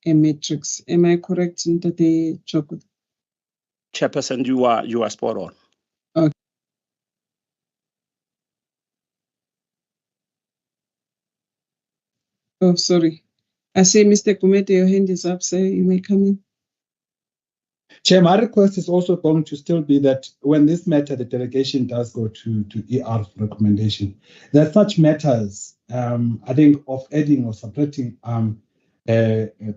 matrix. Am I correct, Ntate Choko? Chairperson, you are spot on. Okay. Oh, sorry. I say, Mr. Kumete, your hand is up, sir. You may come in. Chair, my request is also going to still be that when this matter, the delegation does go to ER for recommendation, there are such matters, I think, of adding or subtracting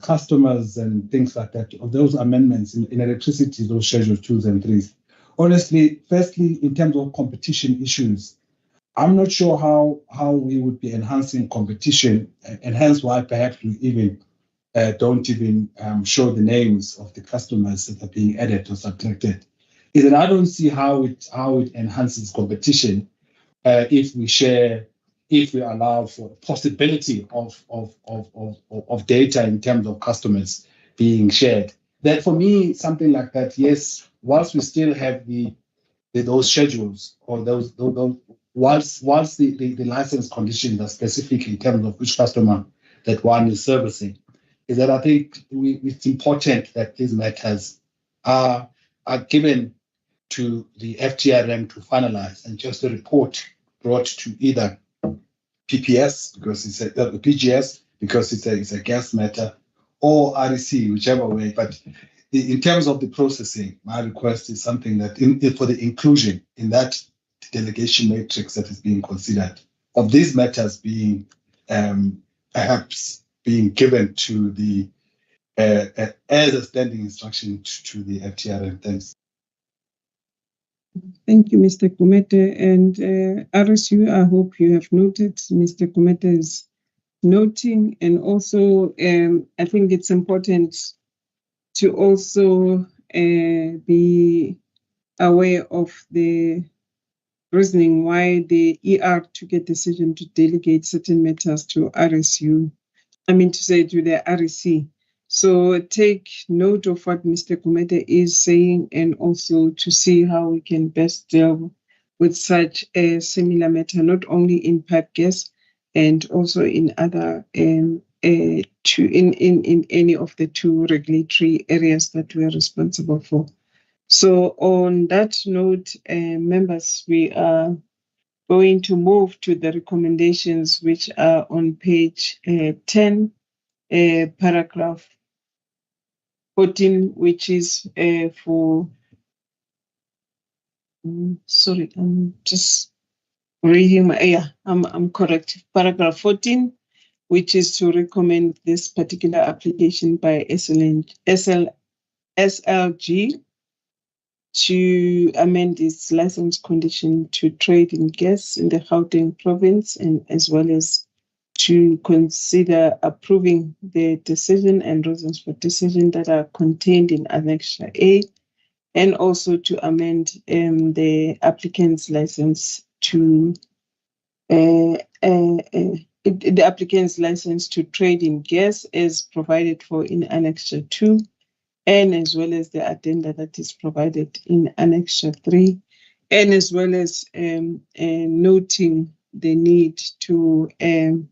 customers and things like that, of those amendments in electricity, those schedules 2s and 3s. Honestly, firstly, in terms of competition issues, I'm not sure how we would be enhancing competition, and hence why perhaps we even don't even show the names of the customers that are being added or subtracted. Is that I don't see how it enhances competition if we allow for the possibility of data in terms of customers being shared. That for me, something like that, yes, whilst we still have those schedules or those whilst the license conditions are specific in terms of which customer that one is servicing, is that I think it's important that these matters are given to the FTRM to finalize, and just a report brought to either PPS because it's PGS because it's a gas matter, or REC, whichever way. But in terms of the processing, my request is something that for the inclusion in that delegation matrix that is being considered, of these matters being perhaps being given to the as a standing instruction to the FTRM. Thanks. Thank you, Mr. Kumete. And RSU, I hope you have noted Mr. Kumete's noting. And also, I think it's important to also be aware of the reasoning why the ER took a decision to delegate certain matters to RSU. I mean to say to the REC. So take note of what Mr. Kumete is saying, and also to see how we can best deal with such a similar matter, not only in pipe gas and also in other in any of the two regulatory areas that we are responsible for. So on that note, members, we are going to move to the recommendations, which are on page 10, paragraph 14, which is for, sorry, I'm just reading I'm correct. Paragraph 14, which is to recommend this particular application by SLG to amend its license condition to trade in gas in the Gauteng province, and as well as to consider approving the decision and reasons for decision that are contained in Annexure A, and also to amend the applicant's license to the applicant's license to trade in gas as provided for in Annexure 2, and as well as the addenda that is provided in Annexure 3, and as well as noting the need to have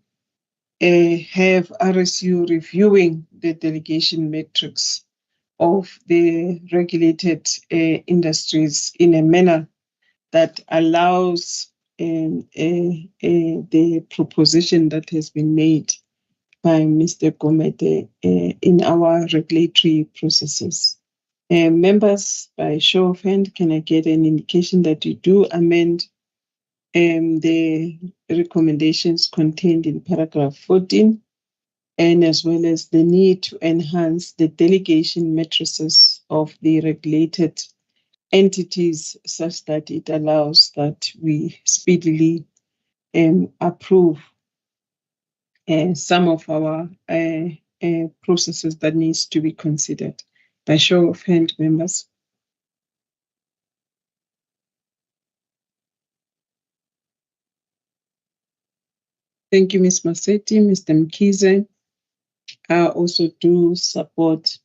RSU reviewing the delegation metrics of the regulated industries in a manner that allows the proposition that has been made by Mr. Gomete in our regulatory processes. Members, by show of hand, can I get an indication that you do amend the recommendations contained in paragraph 14, and as well as the need to enhance the delegation matrices of the regulated entities such that it allows that we speedily approve some of our processes that needs to be considered. By show of hand, members. Thank you, Ms. Masetti. Mr. Mkhize, I also do support.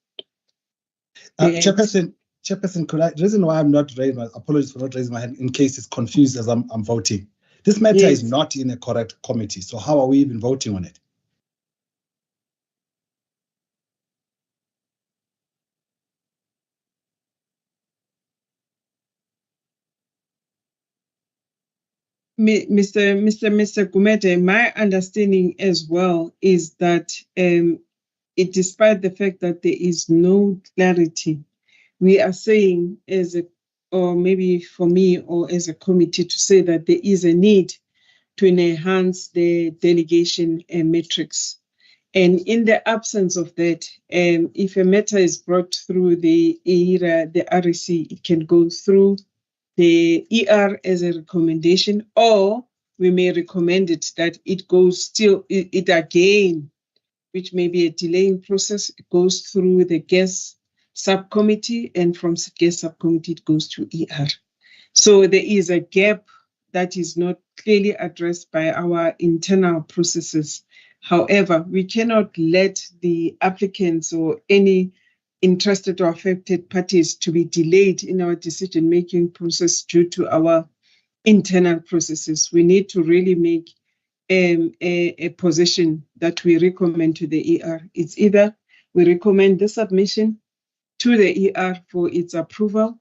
Chairperson, the reason why I'm not raising my apologies for not raising my hand in case it's confused as I'm voting. This matter is not in a correct committee, so how are we even voting on it? Mr. Gumede, my understanding as well is that despite the fact that there is no clarity, we are saying or maybe for me or as a committee to say that there is a need to enhance the delegation metrics. And in the absence of that, if a matter is brought through the REC, it can go through the ER as a recommendation, or we may recommend it that it goes it again, which may be a delaying process. It goes through the gas subcommittee, and from gas subcommittee, it goes to ER. So there is a gap that is not clearly addressed by our internal processes. However, we cannot let the applicants or any interested or affected parties to be delayed in our decision-making process due to our internal processes. We need to really make a position that we recommend to the ER. It's either we recommend the submission to the ER for its approval,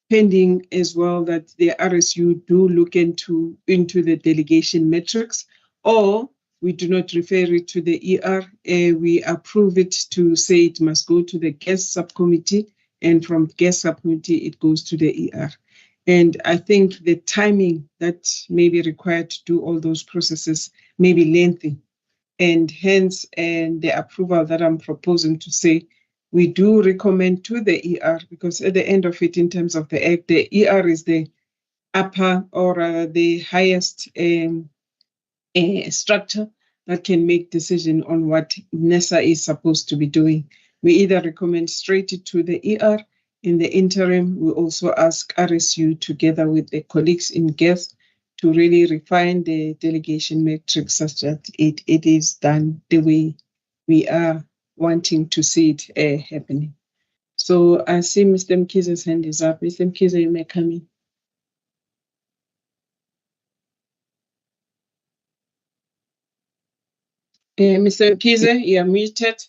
pending as well that the RSU do look into the delegation metrics, or we do not refer it to the ER. We approve it to say it must go to the gas subcommittee, and from gas subcommittee, it goes to the ER. And I think the timing that may be required to do all those processes may be lengthy. And hence, the approval that I'm proposing to say, we do recommend to the ER, because at the end of it, in terms of the act, the ER is the upper or the highest structure that can make decision on what NESA is supposed to be doing. We either recommend straight to the ER. In the interim, we also ask RSU together with the colleagues in gas to really refine the delegation metrics such that it is done the way we are wanting to see it happening. So I see Mr. Mkhize's hand is up. Mr. Mkhize, you may come in. Mr. Mkhize, you are muted.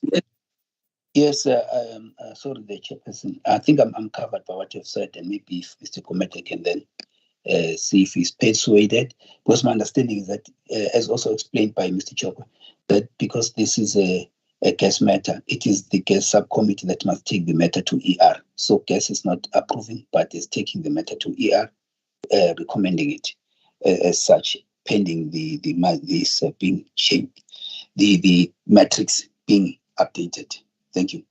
Yes, sorry, the chairperson. I think I'm covered by what you've said, and maybe if Mr. Gomete can then see if he's persuaded. Because my understanding is that, as also explained by Mr. Chokwe, that because this is a gas matter, it is the gas subcommittee that must take the matter to ER. So gas is not approving, but is taking the matter to ER, recommending it as such, pending this being changed, the metrics being updated. Thank you.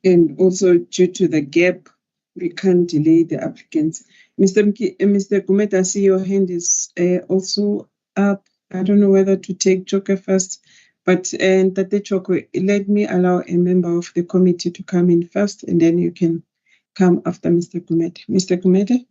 And also due to the gap, we can't delay the applicants. Mr. Gumete, I see your hand is also up. I don't know whether to take Chokwe first, but Tate Chokwe, let me allow a member of the committee to come in first, and then you can come after Mr. Gumete. Mr. Gumete?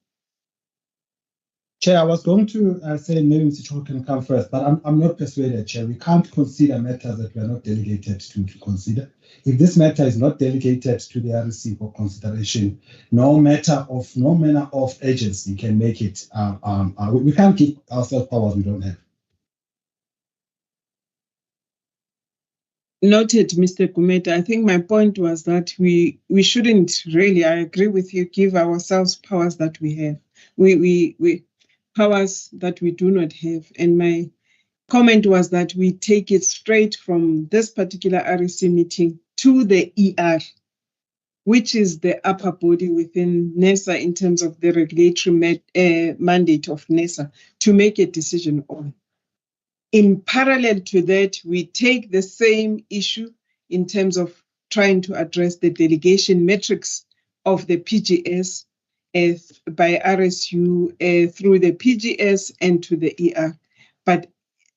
Chair, I was going to say maybe Mr. Cho can come first, but I'm not persuaded, Chair. We can't consider matters that we are not delegated to consider. If this matter is not delegated to the REC for consideration, no manner of agency can make it. We can't give ourselves powers we don't have. Noted, Mr. Gumeta. I think my point was that we shouldn't really, I agree with you, give ourselves powers that we have. We powers that we do not have. And my comment was that we take it straight from this particular REC meeting to the ER, which is the upper body within NESA in terms of the regulatory mandate of NESA to make a decision on. In parallel to that, we take the same issue in terms of trying to address the delegation metrics of the PGS by RSU through the PGS and to the ER. But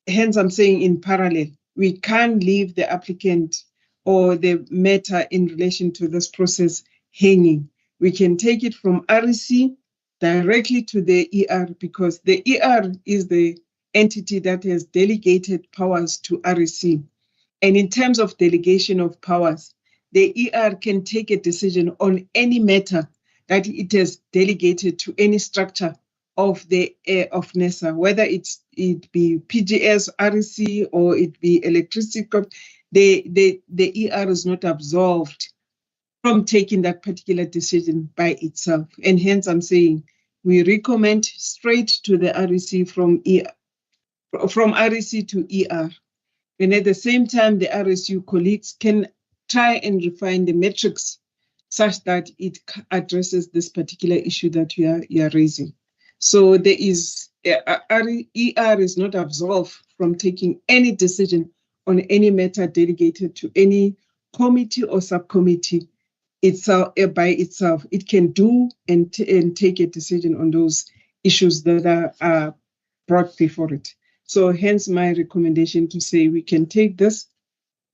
hence I'm saying in parallel, we can't leave the applicant or the matter in relation to this process hanging. We can take it from REC directly to the ER because the ER is the entity that has delegated powers to REC. And in terms of delegation of powers, the ER can take a decision on any matter that it has delegated to any structure of the of NESA, whether it be PGS, REC, or it be electricity. The ER is not absolved from taking that particular decision by itself. And hence I'm saying we recommend straight to the REC from REC to ER. And at the same time, the RSU colleagues can try and refine the metrics such that it addresses this particular issue that you are raising. So there is, ER is not absolved from taking any decision on any matter delegated to any committee or subcommittee itself by itself. It can do and take a decision on those issues that are brought before it. So hence my recommendation to say we can take this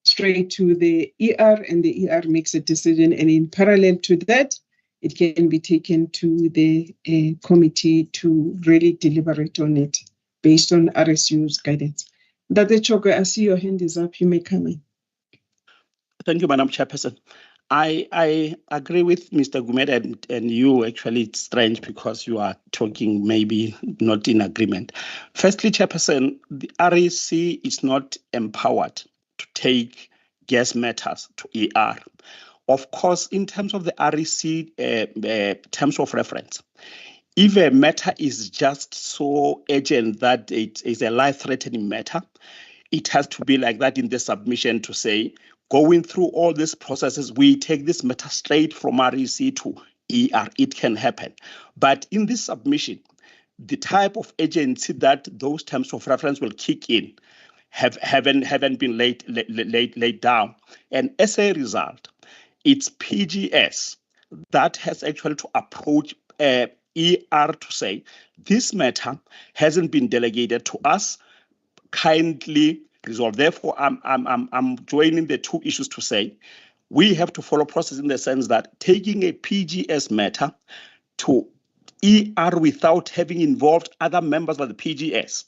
straight to the ER and the ER makes a decision, and in parallel to that, it can be taken to the committee to really deliberate on it based on RSU's guidance. Dr. Choko, I see your hand is up. You may come in. Thank you, Madam Chairperson. I agree with Mr. Gumeda and you. Actually, it's strange because you are talking maybe not in agreement. Firstly, Chairperson, the REC is not empowered to take gas matters to ER. Of course, in terms of the REC terms of reference, if a matter is just so urgent that it is a life-threatening matter, it has to be like that in the submission to say, going through all these processes, we take this matter straight from REC to ER. It can happen. But in this submission, the type of agency that those terms of reference will kick in haven't been laid down. And as a result, it's PGS that has actually to approach ER to say, this matter hasn't been delegated to us, kindly resolve. Therefore, I'm joining the two issues to say we have to follow process in the sense that taking a PGS matter to ER without having involved other members of the PGS,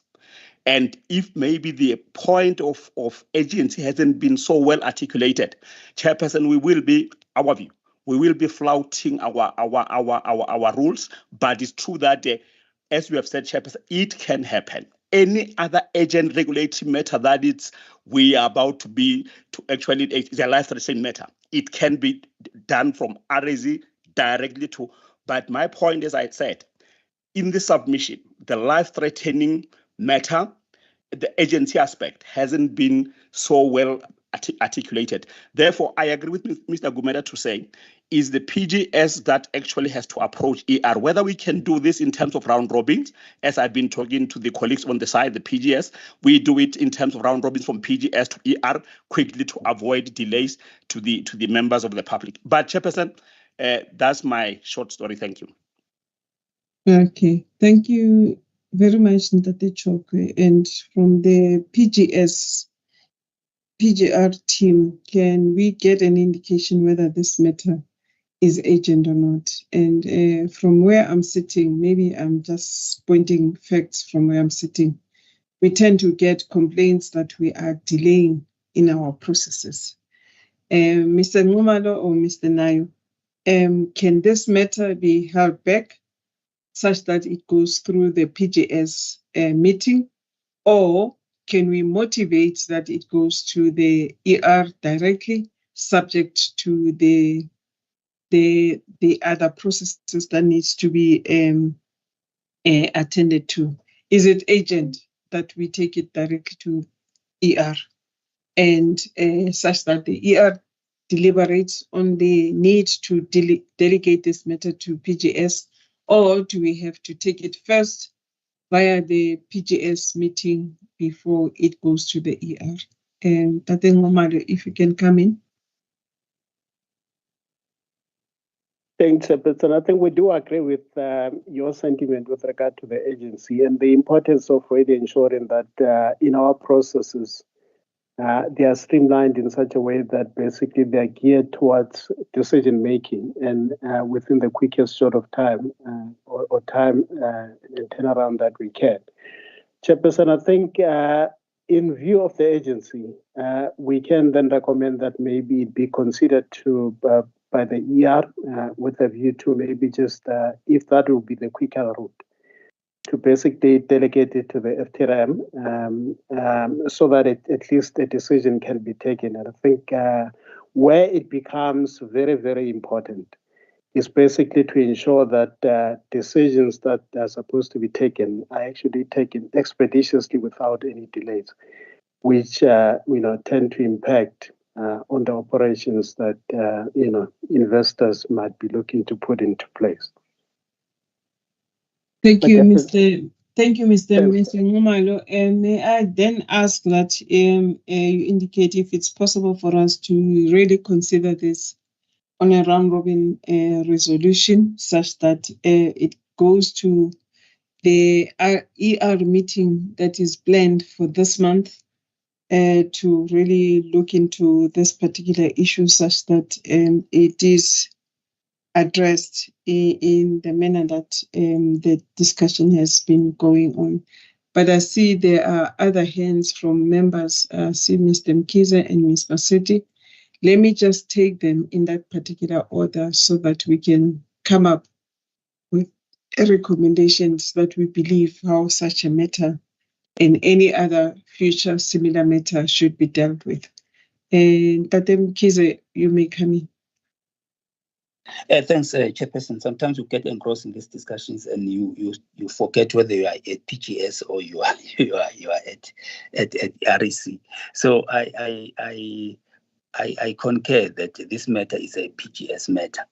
and if maybe the point of agency hasn't been so well articulated, Chairperson, we will be flouting our rules. But it's true that, as we have said, Chairperson, it can happen. Any other agent regulatory matter that we are about to actually it's a life-threatening matter, it can be done from REC directly to. But my point, as I said, in the submission, the life-threatening matter, the agency aspect hasn't been so well articulated. Therefore, I agree with Mr. Gumeda to say, is the PGS that actually has to approach ER. Whether we can do this in terms of round robins, as I've been talking to the colleagues on the side, the PGS, we do it in terms of round robins from PGS to ER quickly to avoid delays to the members of the public. But Chairperson, that's my short story. Thank you. Okay, thank you very much, Ntate Chokwe. And from the PGR team, can we get an indication whether this matter is urgent or not. And from where I'm sitting, maybe I'm just pointing facts from where I'm sitting. We tend to get complaints that we are delaying in our processes. Mr. Ngumalo or Mr. Nayo, can this matter be held back such that it goes through the PGS meeting, or can we motivate that it goes to the ER directly, subject to the other processes that needs to be attended to? Is it urgent that we take it directly to ER and such that the ER deliberates on the need to delegate this matter to PGS, or do we have to take it first via the PGS meeting before it goes to the ER? And Tate Ngumalo, if you can come in. Thanks, Chairperson. I think we do agree with your sentiment with regard to the agency and the importance of really ensuring that in our processes, they are streamlined in such a way that basically they are geared towards decision making and within the quickest sort of time or time and turnaround that we can. Chairperson, I think in view of the agency, we can then recommend that maybe it be considered to by the ER with a view to maybe just if that will be the quicker route, to basically delegate it to the FTRM so that at least a decision can be taken. And I think where it becomes very, very important is basically to ensure that decisions that are supposed to be taken are actually taken expeditiously without any delays, which tend to impact on the operations that investors might be looking to put into place. Thank you, Mr. Ngumalo. And may I then ask that you indicate if it's possible for us to really consider this on a round-robin resolution such that it goes to the ER meeting that is planned for this month to really look into this particular issue such that it is addressed in the manner that the discussion has been going on. But I see there are other hands from members. I see Mr. Mkize and Ms. Bassetti. Let me just take them in that particular order so that we can come up with recommendations that we believe how such a matter and any other future similar matter should be dealt with. And Tate Mkize, you may come in. Thanks, Chairperson. Sometimes you get engrossed in these discussions and you forget whether you are at PGS or you are at REC. So I concur that this matter is a PGS matter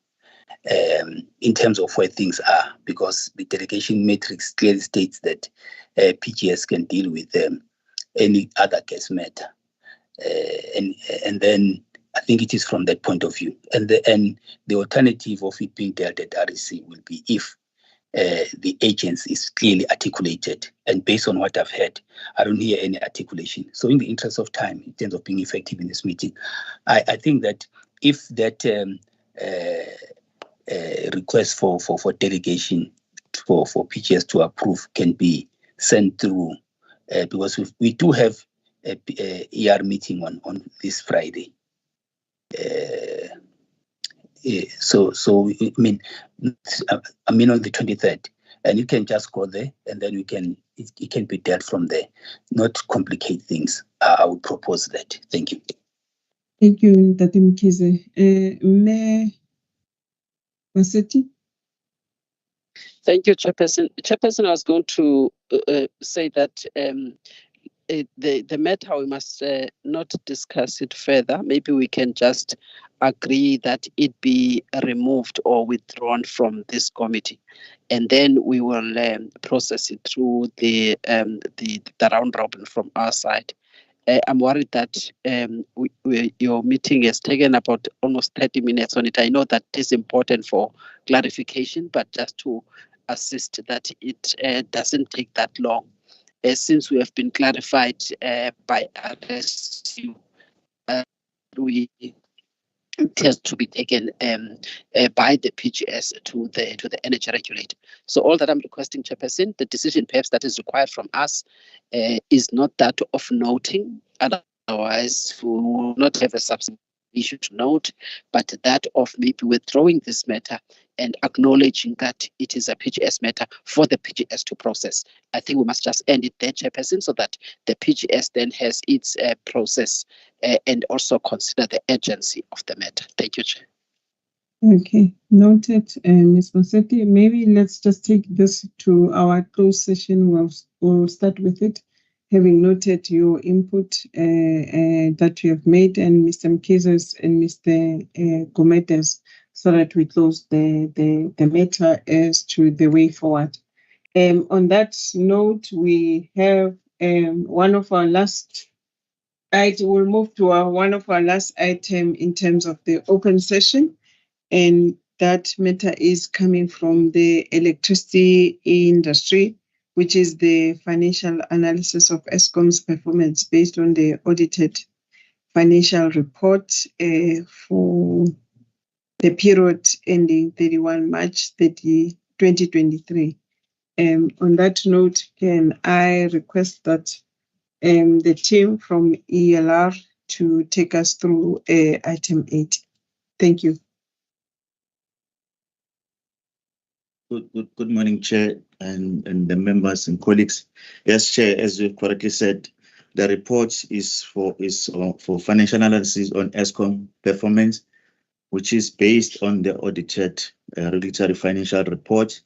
in terms of where things are, because the delegation matrix clearly states that PGS can deal with any other gas matter, and then I think it is from that point of view. And the alternative of it being dealt at REC will be if the agency is clearly articulated. And based on what I've heard, I don't hear any articulation. So in the interest of time, in terms of being effective in this meeting, I think that if that request for delegation for PGS to approve can be sent through, because we do have a ER meeting on this Friday. So I mean on the 23rd, and you can just go there, and then it can be dealt from there, not complicate things. I would propose that. Thank you. Thank you, Tate Mkize. Mayor Bassetti. Thank you, Chairperson. Chairperson, I was going to say that the matter, we must not discuss it further. Maybe we can just agree that it be removed or withdrawn from this committee, and then we will process it through the round robin from our side. I'm worried that your meeting has taken about almost 30 minutes on it. I know that it is important for clarification, but just to assist that it doesn't take that long. Since we have been clarified by RSU, we it has to be taken by the PGS to the energy regulator. So all that I'm requesting, Chairperson, the decision perhaps that is required from us is not that of noting, otherwise we will not have a substantive issue to note, but that of maybe withdrawing this matter and acknowledging that it is a PGS matter for the PGS to process. I think we must just end it there, Chairperson, so that the PGS then has its process and also consider the urgency of the matter. Thank you, Chair. Okay, noted, Ms. Mosetti. Maybe let's just take this to our closed session. We'll start with it, having noted your input that you have made, and Mr. Mkhize's and Mr. Gomeda's, so that we close the matter as to the way forward. On that note, we have one of our last items. We'll move to one of our last items in terms of the open session. And that matter is coming from the electricity industry, which is the financial analysis of Eskom's performance based on the audited financial report for the period ending 31 March 2023. On that note, can I request that the team from ELR to take us through item 8. Thank you. Good morning, Chair, and the members and colleagues. Yes, Chair, as you correctly said, the report is for financial analysis on Eskom performance, which is based on the audited regulatory financial report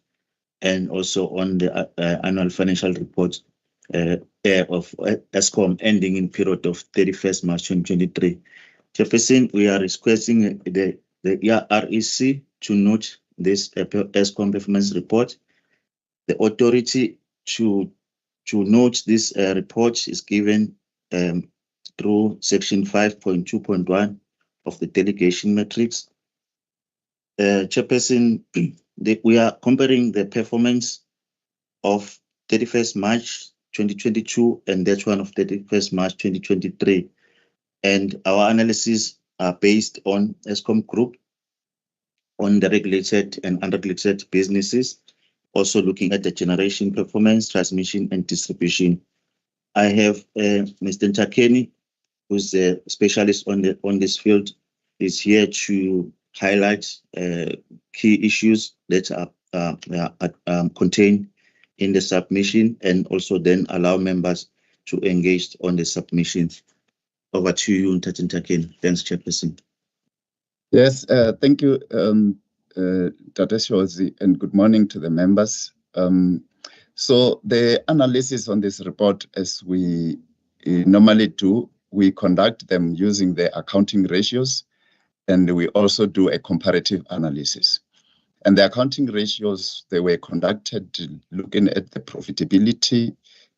and also on the annual financial report of Eskom ending in period of 31st March 2023. Chairperson, we are requesting the REC to note this Eskom performance report. The authority to note this report is given through section 5.2.1 of the delegation matrix. Chairperson, we are comparing the performance of 31st March 2022 and that one of 31st March 2023. And our analysis are based on Eskom Group, on the regulated and unregulated businesses, also looking at the generation performance, transmission and distribution. I have Mr. Ntakeni, who's a specialist on this field, is here to highlight key issues that are contained in the submission and also then allow members to engage on the submissions. Over to you, Mr. Ntakeni. Thanks, Chairperson. Yes, thank you, Dr. Shozi, and good morning to the members. So the analysis on this report, as we normally do, we conduct them using the accounting ratios, and we also do a comparative analysis. And the accounting ratios, they were conducted looking at the profitability,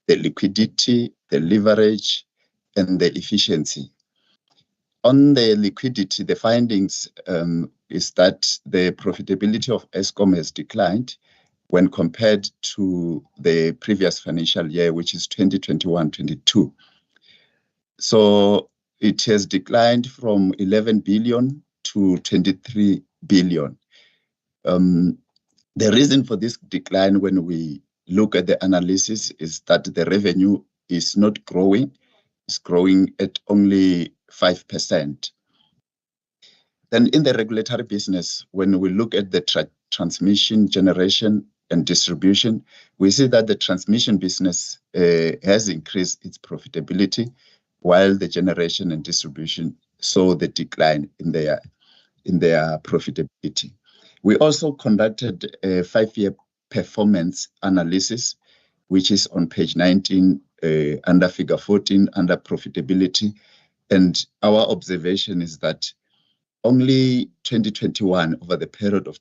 the liquidity, the leverage, and the efficiency. On the liquidity, the findings is that the profitability of Eskom has declined when compared to the previous financial year, which is 2021-22. So it has declined from 11 billion to 23 billion. The reason for this decline when we look at the analysis is that the revenue is not growing. It's growing at only 5%. Then in the regulatory business, when we look at the transmission, generation, and distribution, we see that the transmission business has increased its profitability, while the generation and distribution saw the decline in their profitability. We also conducted a 5-year performance analysis, which is on page 19 under figure 14 under profitability. And our observation is that only 2021, over the period of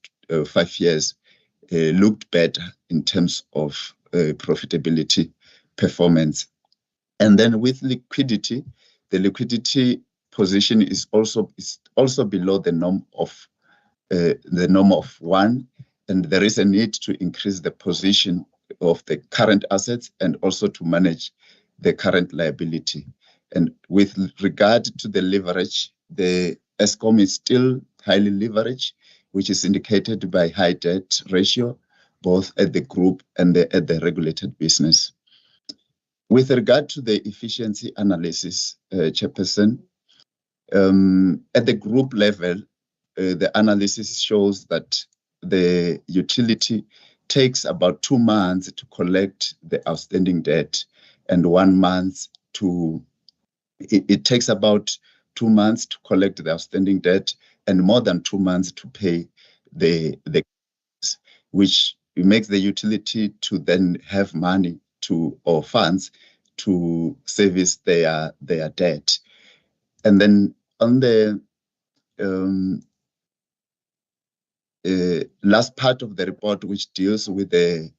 5 years, looked better in terms of profitability performance. And then with liquidity, the liquidity position is also below the norm of 1, and there is a need to increase the position of the current assets and also to manage the current liability. And with regard to the leverage, the Eskom is still highly leveraged, which is indicated by high debt ratio, both at the group and at the regulated business. With regard to the efficiency analysis, Chairperson, at the group level, the analysis shows that the utility takes about 2 months to collect the outstanding debt, and 1 month to, it takes about 2 months to collect the outstanding debt and more than 2 months to pay the which makes the utility to then have money to, or funds to service their debt. And then on the last part of the report, which deals with the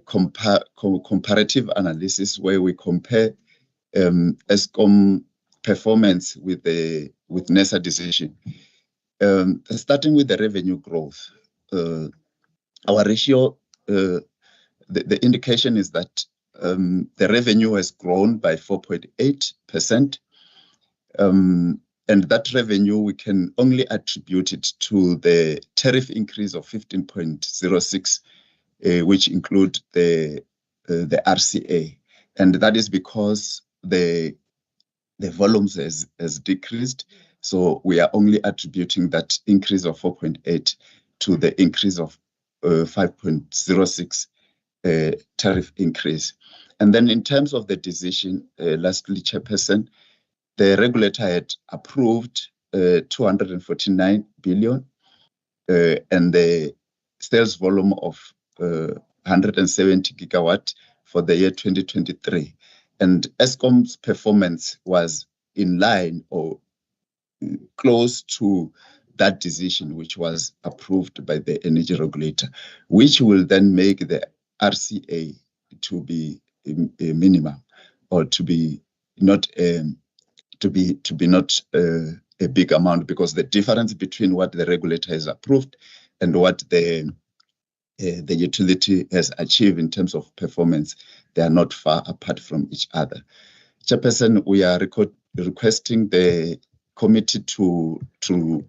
comparative analysis, where we compare Eskom performance with NESA decision. Starting with the revenue growth, our ratio, the indication is that the revenue has grown by 4.8%. And that revenue, we can only attribute it to the tariff increase of 15.06, which include the RCA. And that is because the volumes has decreased. So we are only attributing that increase of 4.8 to the increase of 5.06 tariff increase. And then in terms of the decision, lastly, Chairperson, the regulator had approved 249 billion and the sales volume of 170 gigawatt for the year 2023. And Eskom's performance was in line or close to that decision, which was approved by the energy regulator, which will then make the RCA to be a minimum, or to be not not a big amount, because the difference between what the regulator has approved and what the utility has achieved in terms of performance, they are not far apart from each other. Chairperson, we are requesting the committee to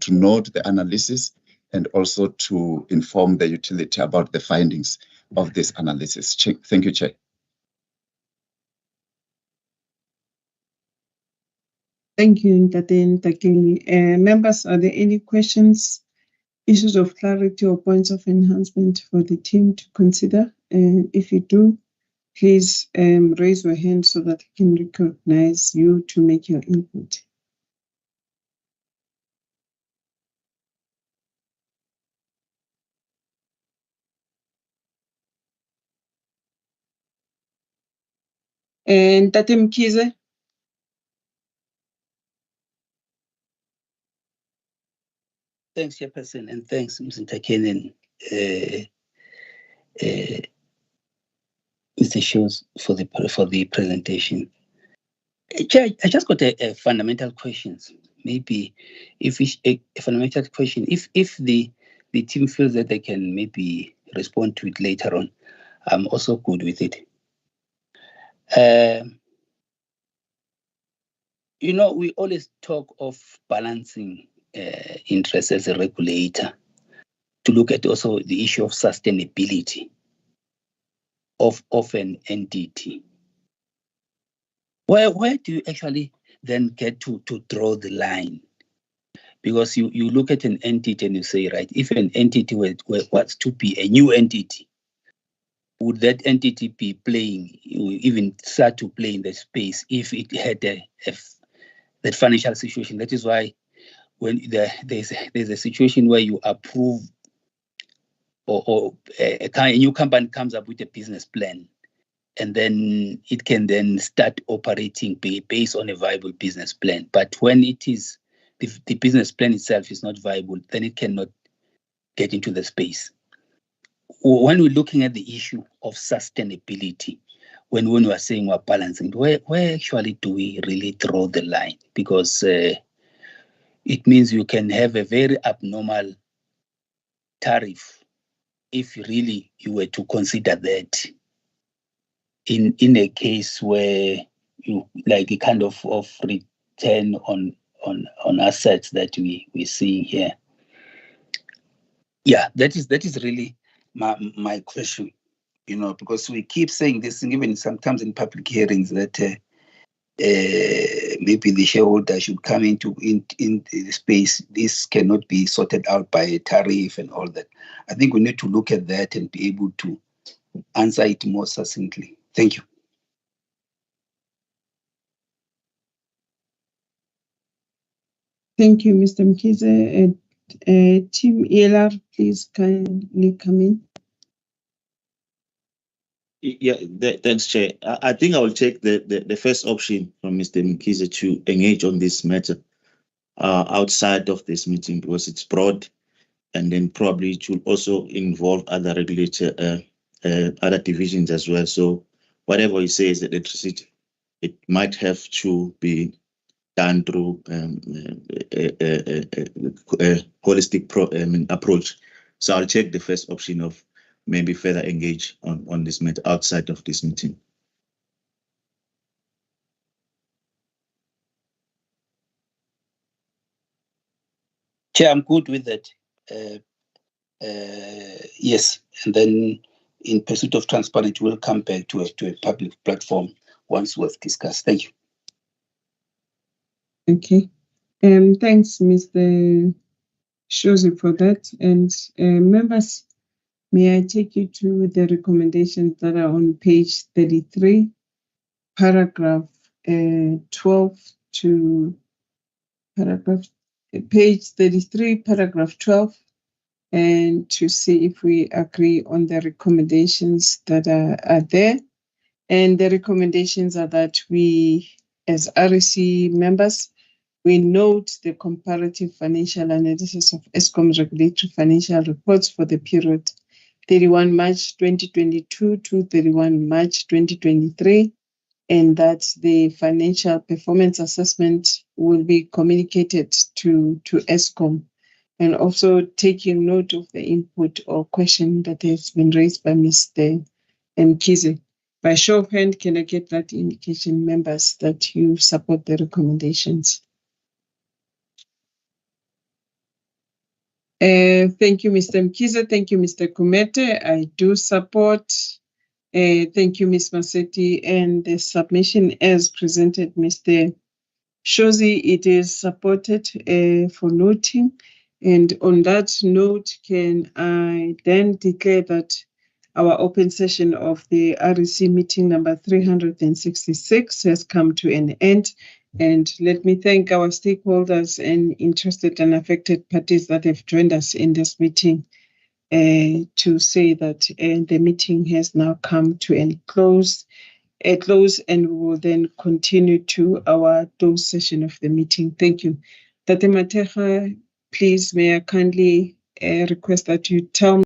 note the analysis and also to inform the utility about the findings of this analysis. Thank you, Chair. Thank you, Ntate Ntakeli. Members, are there any questions, issues of clarity or points of enhancement for the team to consider? If you do, please raise your hand so that I can recognize you to make your input. And Ntate Mkhize. Thanks, Chairperson, and thanks, Mr. Ntakeli, Mr. Shows, for the presentation. Chair, I just got a fundamental questions. Maybe if a fundamental question, if the team feels that they can maybe respond to it later on, I'm also good with it. You know, we always talk of balancing interests as a regulator, to look at also the issue of sustainability of an entity. Where do you actually then get to draw the line? Because you look at an entity and you say, right, if an entity was to be a new entity, would that entity be playing, even start to play in the space if it had that financial situation? That is why when there's a situation where you approve or a new company comes up with a business plan, and then it can then start operating based on a viable business plan. But when it is the business plan itself is not viable, then it cannot get into the space. When we're looking at the issue of sustainability, when we are saying we're balancing, where actually do we really draw the line? Because it means you can have a very abnormal tariff if really you were to consider that in a case where you like a kind of return on on assets that we're seeing here. Yeah, that is really my question, because we keep saying this, even sometimes in public hearings, that maybe the shareholder should come into the space. This cannot be sorted out by a tariff and all that. I think we need to look at that and be able to answer it more succinctly. Thank you. Thank you, Mr. Mkhize. Team ELR, please kindly come in. Yeah, thanks, Chair. I think I will take the first option from Mr. Mkhize to engage on this matter outside of this meeting, because it's broad, and then probably it will also involve other regulator, other divisions as well. So whatever he says, the electricity, it might have to be done through a holistic approach. So I'll take the first option of maybe further engage on this matter outside of this meeting. Chair, I'm good with that. Yes, and then in pursuit of transparency, we'll come back to a public platform once we've discussed. Thank you. Okay. Thanks, Mr. Shozi, for that. And members, may I take you to the recommendations that are on page 33, paragraph 12 to page 33, paragraph 12, and to see if we agree on the recommendations that are there. And the recommendations are that we, as REC members, we note the comparative financial analysis of Eskom's regulatory financial reports for the period 31 March 2022 to 31 March 2023, and that the financial performance assessment will be communicated to Eskom, and also taking note of the input or question that has been raised by Mr. Mkhize. By show of hand, can I get that indication, members, that you support the recommendations? Thank you, Mr. Mkhize. Thank you, Mr. Kumete. I do support. Thank you, Ms. Masetti. And the submission as presented, Mr. Shozi, it is supported for noting. And on that note, can I then declare that our open session of the REC meeting number 366 has come to an end. And let me thank our stakeholders and interested and affected parties that have joined us in this meeting to say that the meeting has now come to a close, and we will then continue to our closed session of the meeting. Thank you. Tate Mateja, please, may I kindly request that you tell me